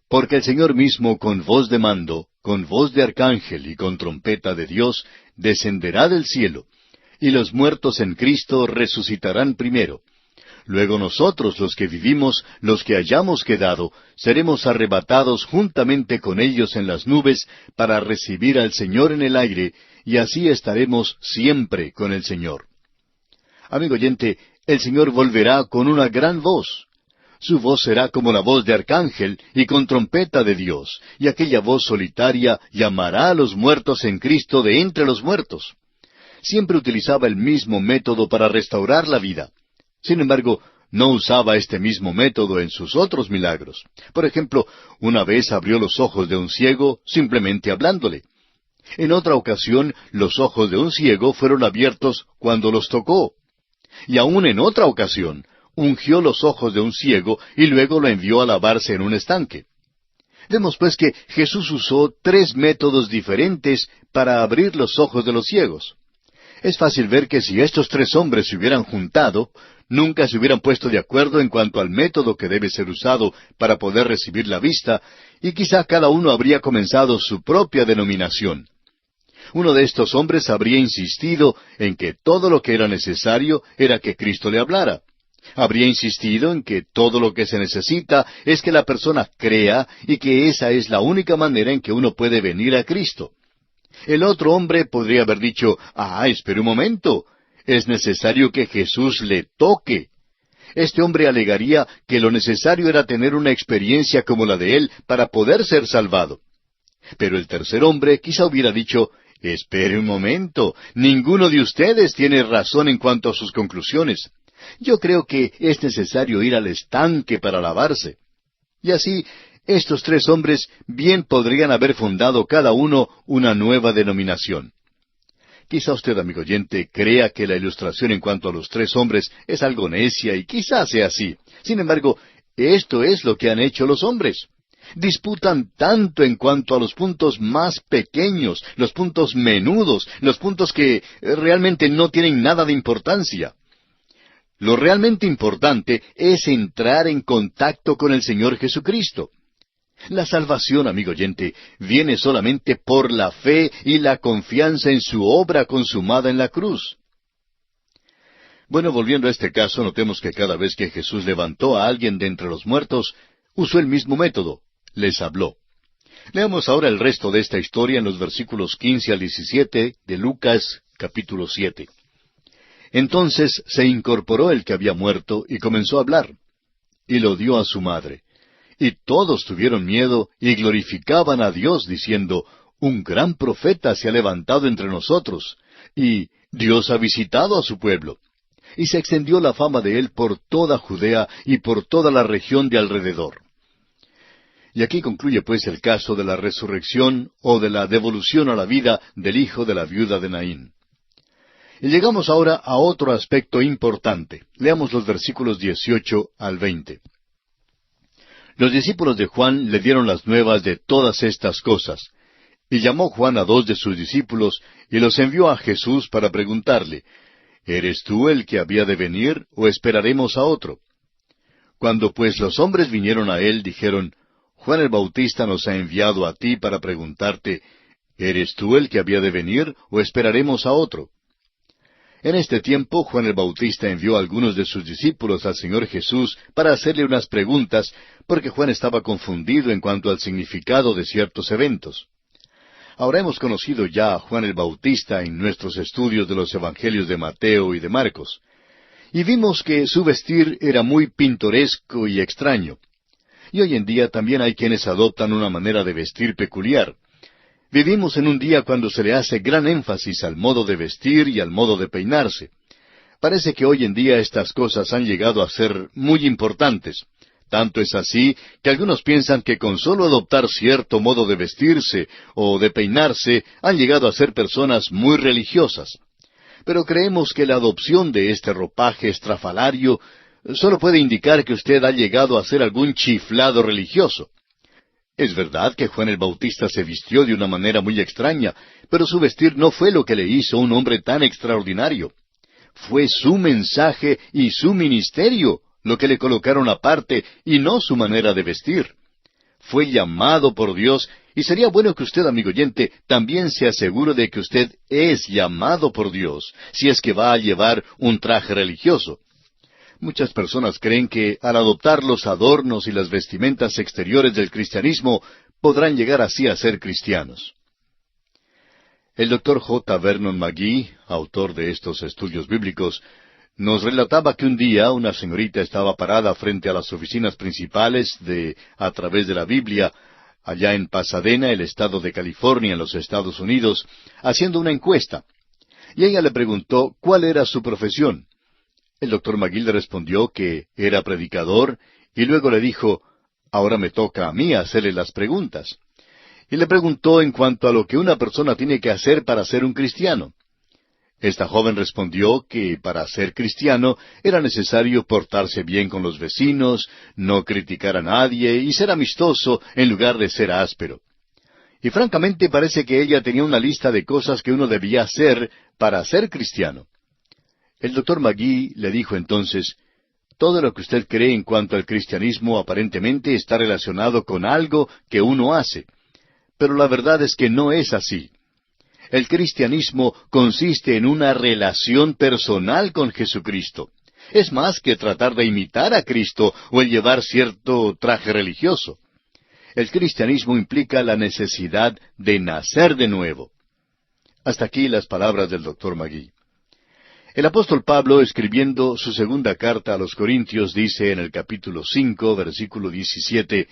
porque el Señor mismo con voz de mando, con voz de arcángel y con trompeta de Dios, descenderá del cielo, y los muertos en Cristo resucitarán primero. Luego nosotros, los que vivimos, los que hayamos quedado, seremos arrebatados juntamente con ellos en las nubes para recibir al Señor en el aire, y así estaremos siempre con el Señor. Amigo oyente, el Señor volverá con una gran voz. Su voz será como la voz de arcángel y con trompeta de Dios, y aquella voz solitaria llamará a los muertos en Cristo de entre los muertos. Siempre utilizaba el mismo método para restaurar la vida. Sin embargo, no usaba este mismo método en sus otros milagros. Por ejemplo, una vez abrió los ojos de un ciego simplemente hablándole. En otra ocasión, los ojos de un ciego fueron abiertos cuando los tocó. Y aún en otra ocasión, ungió los ojos de un ciego y luego lo envió a lavarse en un estanque. Vemos pues que Jesús usó 3 métodos diferentes para abrir los ojos de los ciegos. Es fácil ver que si estos 3 hombres se hubieran juntado, nunca se hubieran puesto de acuerdo en cuanto al método que debe ser usado para poder recibir la vista, y quizá cada uno habría comenzado su propia denominación. Uno de estos hombres habría insistido en que todo lo que era necesario era que Cristo le hablara. Habría insistido en que todo lo que se necesita es que la persona crea y que esa es la única manera en que uno puede venir a Cristo. El otro hombre podría haber dicho, espere un momento, es necesario que Jesús le toque. Este hombre alegaría que lo necesario era tener una experiencia como la de él para poder ser salvado. Pero el tercer hombre quizá hubiera dicho, espere un momento, ninguno de ustedes tiene razón en cuanto a sus conclusiones. Yo creo que es necesario ir al estanque para lavarse. Y así, estos 3 hombres bien podrían haber fundado cada uno una nueva denominación. Quizá usted, amigo oyente, crea que la ilustración en cuanto a los 3 hombres es algo necia y quizá sea así. Sin embargo, esto es lo que han hecho los hombres. Disputan tanto en cuanto a los puntos más pequeños, los puntos menudos, los puntos que realmente no tienen nada de importancia. Lo realmente importante es entrar en contacto con el Señor Jesucristo. La salvación, amigo oyente, viene solamente por la fe y la confianza en su obra consumada en la cruz. Bueno, volviendo a este caso, notemos que cada vez que Jesús levantó a alguien de entre los muertos, usó el mismo método, les habló. Leamos ahora el resto de esta historia en los versículos 15 al 17 de Lucas capítulo 7. Entonces se incorporó el que había muerto y comenzó a hablar, y lo dio a su madre. Y todos tuvieron miedo y glorificaban a Dios, diciendo, un gran profeta se ha levantado entre nosotros, y Dios ha visitado a su pueblo. Y se extendió la fama de él por toda Judea y por toda la región de alrededor. Y aquí concluye pues el caso de la resurrección o de la devolución a la vida del hijo de la viuda de Naín. Y llegamos ahora a otro aspecto importante. Leamos los versículos 18 al 20. Los discípulos de Juan le dieron las nuevas de todas estas cosas. Y llamó Juan a 2 de sus discípulos y los envió a Jesús para preguntarle, ¿eres tú el que había de venir o esperaremos a otro? Cuando pues los hombres vinieron a él, dijeron, Juan el Bautista nos ha enviado a ti para preguntarte, ¿eres tú el que había de venir o esperaremos a otro? En este tiempo, Juan el Bautista envió a algunos de sus discípulos al Señor Jesús para hacerle unas preguntas, porque Juan estaba confundido en cuanto al significado de ciertos eventos. Ahora hemos conocido ya a Juan el Bautista en nuestros estudios de los Evangelios de Mateo y de Marcos, y vimos que su vestir era muy pintoresco y extraño. Y hoy en día también hay quienes adoptan una manera de vestir peculiar. Vivimos en un día cuando se le hace gran énfasis al modo de vestir y al modo de peinarse. Parece que hoy en día estas cosas han llegado a ser muy importantes. Tanto es así que algunos piensan que con solo adoptar cierto modo de vestirse o de peinarse han llegado a ser personas muy religiosas. Pero creemos que la adopción de este ropaje estrafalario solo puede indicar que usted ha llegado a ser algún chiflado religioso. Es verdad que Juan el Bautista se vistió de una manera muy extraña, pero su vestir no fue lo que le hizo un hombre tan extraordinario. Fue su mensaje y su ministerio lo que le colocaron aparte y no su manera de vestir. Fue llamado por Dios, y sería bueno que usted, amigo oyente, también se asegure de que usted es llamado por Dios, si es que va a llevar un traje religioso. Muchas personas creen que al adoptar los adornos y las vestimentas exteriores del cristianismo, podrán llegar así a ser cristianos. El Dr. J. Vernon McGee, autor de estos estudios bíblicos, nos relataba que un día una señorita estaba parada frente a las oficinas principales de A Través de la Biblia, allá en Pasadena, el estado de California, en los Estados Unidos, haciendo una encuesta. Y ella le preguntó cuál era su profesión. El Dr. McGee le respondió que era predicador, y luego le dijo, ahora me toca a mí hacerle las preguntas. Y le preguntó en cuanto a lo que una persona tiene que hacer para ser un cristiano. Esta joven respondió que para ser cristiano era necesario portarse bien con los vecinos, no criticar a nadie y ser amistoso en lugar de ser áspero. Y francamente parece que ella tenía una lista de cosas que uno debía hacer para ser cristiano. El Dr. McGee le dijo entonces, todo lo que usted cree en cuanto al cristianismo aparentemente está relacionado con algo que uno hace. Pero la verdad es que no es así. El cristianismo consiste en una relación personal con Jesucristo. Es más que tratar de imitar a Cristo o el llevar cierto traje religioso. El cristianismo implica la necesidad de nacer de nuevo. Hasta aquí las palabras del Dr. McGee. El apóstol Pablo, escribiendo su segunda carta a los Corintios, dice en el capítulo 5, versículo 17,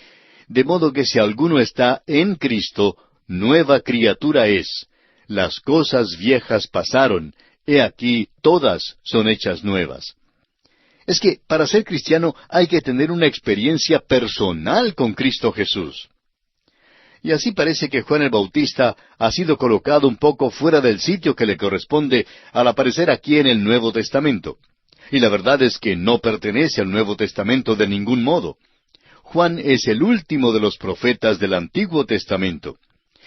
de modo que si alguno está en Cristo, nueva criatura es. Las cosas viejas pasaron, he aquí todas son hechas nuevas. Es que para ser cristiano hay que tener una experiencia personal con Cristo Jesús. Y así parece que Juan el Bautista ha sido colocado un poco fuera del sitio que le corresponde al aparecer aquí en el Nuevo Testamento. Y la verdad es que no pertenece al Nuevo Testamento de ningún modo. Juan es el último de los profetas del Antiguo Testamento.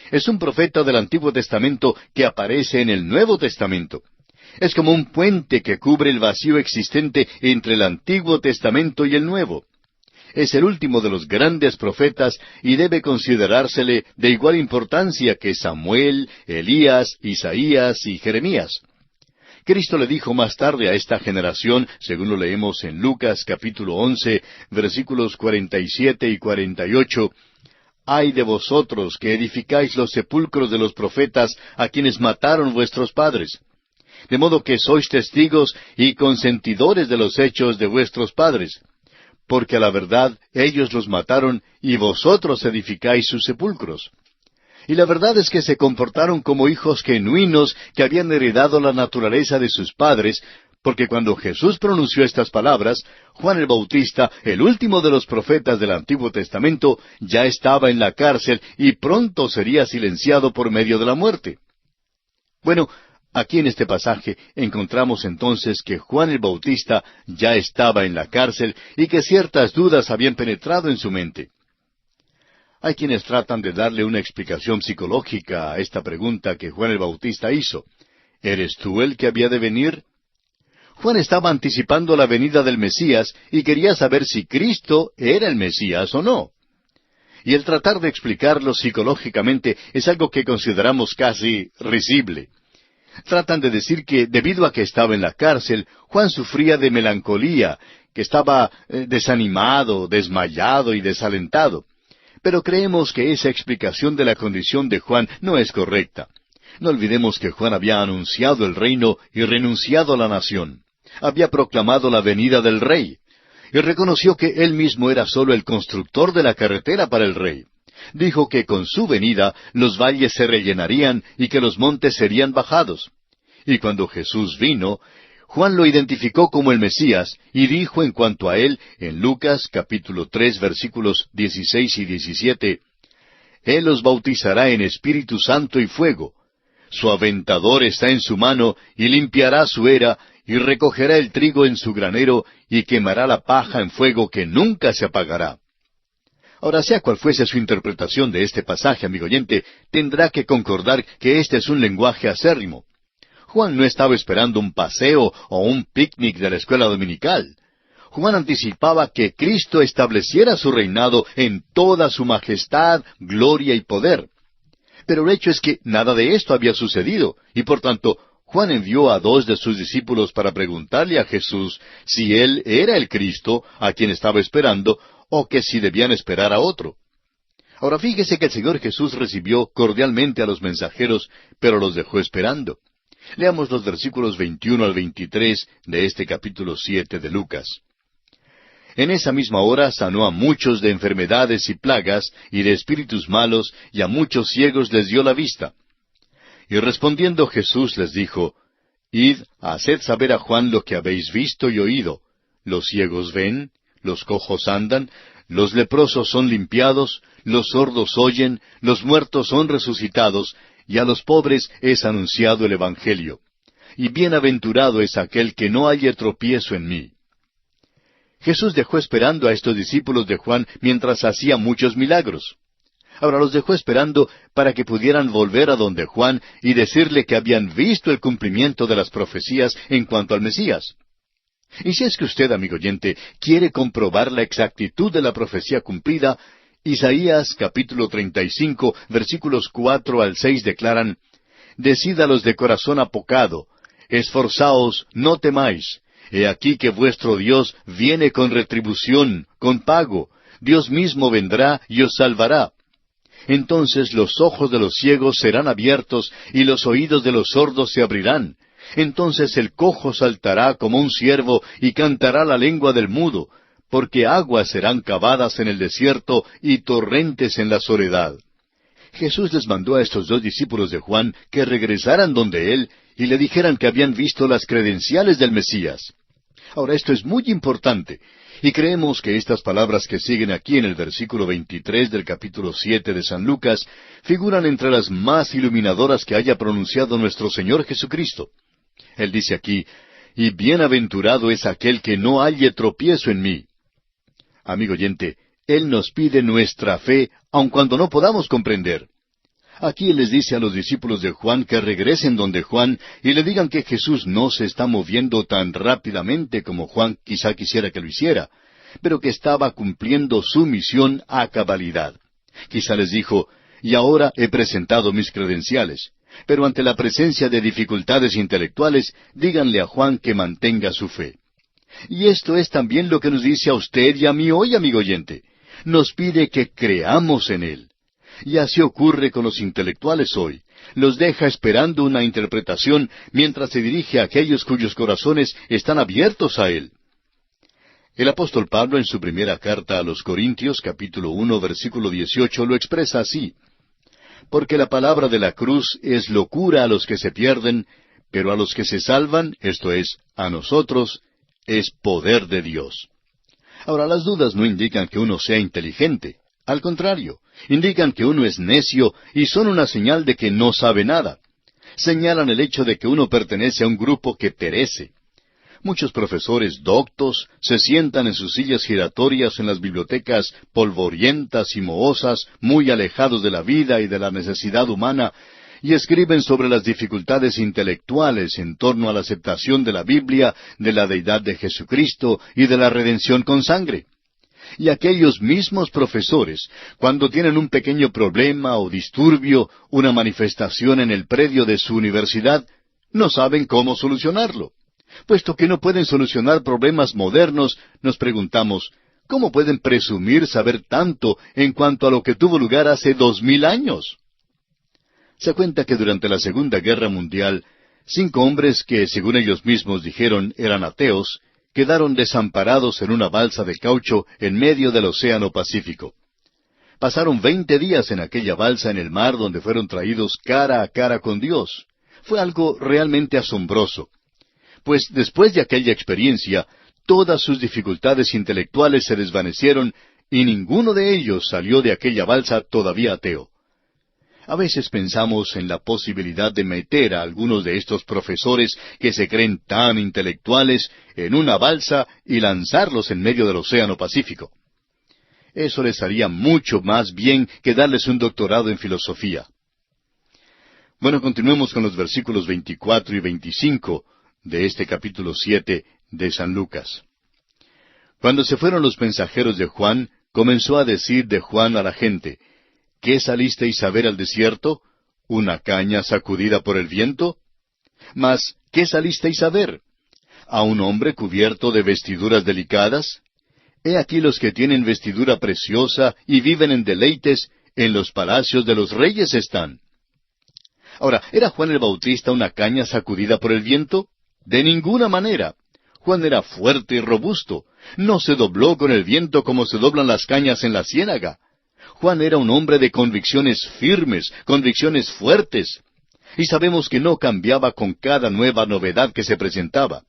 Es un profeta del Antiguo Testamento que aparece en el Nuevo Testamento. Es como un puente que cubre el vacío existente entre el Antiguo Testamento y el Nuevo. Es el último de los grandes profetas y debe considerársele de igual importancia que Samuel, Elías, Isaías y Jeremías. Cristo le dijo más tarde a esta generación, según lo leemos en Lucas capítulo 11, versículos 47 y 48, «Ay de vosotros que edificáis los sepulcros de los profetas a quienes mataron vuestros padres. De modo que sois testigos y consentidores de los hechos de vuestros padres. Porque a la verdad ellos los mataron y vosotros edificáis sus sepulcros». Y la verdad es que se comportaron como hijos genuinos que habían heredado la naturaleza de sus padres, porque cuando Jesús pronunció estas palabras, Juan el Bautista, el último de los profetas del Antiguo Testamento, ya estaba en la cárcel y pronto sería silenciado por medio de la muerte. Bueno, aquí en este pasaje encontramos entonces que Juan el Bautista ya estaba en la cárcel y que ciertas dudas habían penetrado en su mente. Hay quienes tratan de darle una explicación psicológica a esta pregunta que Juan el Bautista hizo. ¿Eres tú el que había de venir? Juan estaba anticipando la venida del Mesías y quería saber si Cristo era el Mesías o no. Y el tratar de explicarlo psicológicamente es algo que consideramos casi risible. Tratan de decir que debido a que estaba en la cárcel, Juan sufría de melancolía, que estaba desanimado, desmayado y desalentado. Pero creemos que esa explicación de la condición de Juan no es correcta. No olvidemos que Juan había anunciado el reino y renunciado a la nación. Había proclamado la venida del rey. Y reconoció que él mismo era solo el constructor de la carretera para el rey. Dijo que con su venida los valles se rellenarían y que los montes serían bajados. Y cuando Jesús vino, Juan lo identificó como el Mesías y dijo en cuanto a él, en Lucas capítulo 3 versículos 16 y 17, «Él los bautizará en Espíritu Santo y fuego. Su aventador está en su mano y limpiará su era y recogerá el trigo en su granero y quemará la paja en fuego que nunca se apagará». Ahora, sea cual fuese su interpretación de este pasaje, amigo oyente, tendrá que concordar que este es un lenguaje acérrimo. Juan no estaba esperando un paseo o un picnic de la escuela dominical. Juan anticipaba que Cristo estableciera su reinado en toda su majestad, gloria y poder. Pero el hecho es que nada de esto había sucedido, y por tanto, Juan envió a 2 de sus discípulos para preguntarle a Jesús si él era el Cristo a quien estaba esperando, o que si debían esperar a otro. Ahora fíjese que el Señor Jesús recibió cordialmente a los mensajeros, pero los dejó esperando. Leamos los versículos 21 al 23 de este capítulo 7 de Lucas. En esa misma hora sanó a muchos de enfermedades y plagas, y de espíritus malos, y a muchos ciegos les dio la vista. Y respondiendo Jesús les dijo, Id, haced saber a Juan lo que habéis visto y oído. Los ciegos ven, los cojos andan, los leprosos son limpiados, los sordos oyen, los muertos son resucitados, y a los pobres es anunciado el Evangelio. Y bienaventurado es aquel que no halle tropiezo en mí. Jesús dejó esperando a estos discípulos de Juan mientras hacía muchos milagros. Ahora los dejó esperando para que pudieran volver a donde Juan y decirle que habían visto el cumplimiento de las profecías en cuanto al Mesías. Y si es que usted, amigo oyente, quiere comprobar la exactitud de la profecía cumplida, Isaías capítulo 35, versículos 4 al 6 declaran, Decid a los de corazón apocado, esforzaos, no temáis. He aquí que vuestro Dios viene con retribución, con pago. Dios mismo vendrá y os salvará. Entonces los ojos de los ciegos serán abiertos y los oídos de los sordos se abrirán. Entonces el cojo saltará como un ciervo y cantará la lengua del mudo, porque aguas serán cavadas en el desierto y torrentes en la soledad. Jesús les mandó a estos 2 discípulos de Juan que regresaran donde él y le dijeran que habían visto las credenciales del Mesías. Ahora esto es muy importante, y creemos que estas palabras que siguen aquí en el versículo 23 del capítulo 7 de San Lucas figuran entre las más iluminadoras que haya pronunciado nuestro Señor Jesucristo. Él dice aquí, y bienaventurado es aquel que no halle tropiezo en mí. Amigo oyente, Él nos pide nuestra fe, aun cuando no podamos comprender. Aquí Él les dice a los discípulos de Juan que regresen donde Juan y le digan que Jesús no se está moviendo tan rápidamente como Juan quizá quisiera que lo hiciera, pero que estaba cumpliendo su misión a cabalidad. Quizá les dijo, y ahora he presentado mis credenciales, pero ante la presencia de dificultades intelectuales, díganle a Juan que mantenga su fe. Y esto es también lo que nos dice a usted y a mí hoy, amigo oyente. Nos pide que creamos en Él. Y así ocurre con los intelectuales hoy. Los deja esperando una interpretación mientras se dirige a aquellos cuyos corazones están abiertos a Él. El apóstol Pablo en su primera carta a los Corintios, capítulo 1, versículo 18, lo expresa así. Porque la palabra de la cruz es locura a los que se pierden, pero a los que se salvan, esto es, a nosotros, es poder de Dios. Ahora, las dudas no indican que uno sea inteligente. Al contrario, indican que uno es necio y son una señal de que no sabe nada. Señalan el hecho de que uno pertenece a un grupo que perece. Muchos profesores doctos se sientan en sus sillas giratorias en las bibliotecas polvorientas y mohosas, muy alejados de la vida y de la necesidad humana, y escriben sobre las dificultades intelectuales en torno a la aceptación de la Biblia, de la deidad de Jesucristo y de la redención con sangre. Y aquellos mismos profesores, cuando tienen un pequeño problema o disturbio, una manifestación en el predio de su universidad, no saben cómo solucionarlo. Puesto que no pueden solucionar problemas modernos, nos preguntamos, ¿cómo pueden presumir saber tanto en cuanto a lo que tuvo lugar hace 2000 años? Se cuenta que durante la Segunda Guerra Mundial, 5 hombres que, según ellos mismos dijeron, eran ateos, quedaron desamparados en una balsa de caucho en medio del Océano Pacífico. Pasaron 20 días en aquella balsa en el mar donde fueron traídos cara a cara con Dios. Fue algo realmente asombroso. Pues después de aquella experiencia, todas sus dificultades intelectuales se desvanecieron y ninguno de ellos salió de aquella balsa todavía ateo. A veces pensamos en la posibilidad de meter a algunos de estos profesores que se creen tan intelectuales en una balsa y lanzarlos en medio del Océano Pacífico. Eso les haría mucho más bien que darles un doctorado en filosofía. Bueno, continuemos con los versículos 24 y 25 de este capítulo 7 de San Lucas. Cuando se fueron los mensajeros de Juan, comenzó a decir de Juan a la gente, ¿qué salisteis a ver al desierto? ¿Una caña sacudida por el viento? Mas, ¿qué salisteis a ver? ¿A un hombre cubierto de vestiduras delicadas? He aquí los que tienen vestidura preciosa y viven en deleites, en los palacios de los reyes están. Ahora, ¿era Juan el Bautista una caña sacudida por el viento? De ninguna manera. Juan era fuerte y robusto. No se dobló con el viento como se doblan las cañas en la ciénaga. Juan era un hombre de convicciones firmes, convicciones fuertes. Y sabemos que no cambiaba con cada nueva novedad que se presentaba.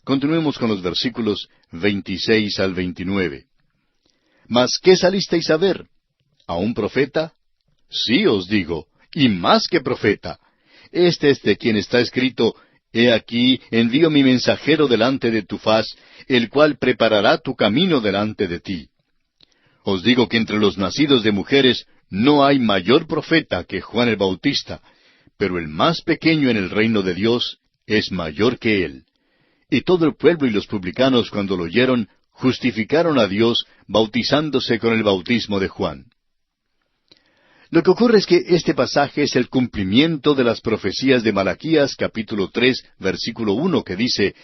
Continuemos con los versículos 26 al 29. ¿Mas qué salisteis a ver? ¿A un profeta? Sí os digo, y más que profeta. Este es de quien está escrito, He aquí, envío mi mensajero delante de tu faz, el cual preparará tu camino delante de ti. Os digo que entre los nacidos de mujeres no hay mayor profeta que Juan el Bautista, pero el más pequeño en el reino de Dios es mayor que él. Y todo el pueblo y los publicanos, cuando lo oyeron, justificaron a Dios, bautizándose con el bautismo de Juan. Lo que ocurre es que este pasaje es el cumplimiento de las profecías de Malaquías, capítulo 3, versículo 1, que dice,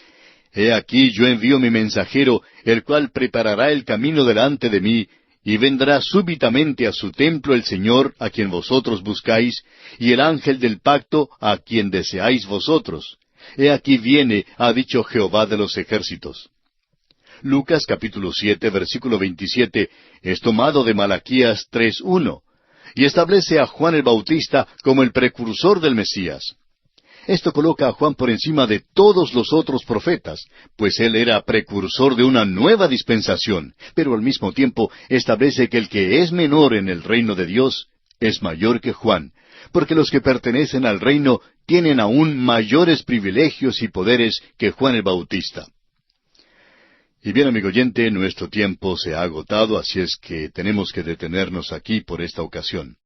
He aquí yo envío mi mensajero, el cual preparará el camino delante de mí, y vendrá súbitamente a su templo el Señor, a quien vosotros buscáis, y el ángel del pacto, a quien deseáis vosotros. He aquí viene, ha dicho Jehová de los ejércitos. Lucas capítulo 7, versículo 27, es tomado de Malaquías 3:1, y establece a Juan el Bautista como el precursor del Mesías. Esto coloca a Juan por encima de todos los otros profetas, pues él era precursor de una nueva dispensación, pero al mismo tiempo establece que el que es menor en el reino de Dios es mayor que Juan, porque los que pertenecen al reino tienen aún mayores privilegios y poderes que Juan el Bautista. Y bien, amigo oyente, nuestro tiempo se ha agotado, así es que tenemos que detenernos aquí por esta ocasión.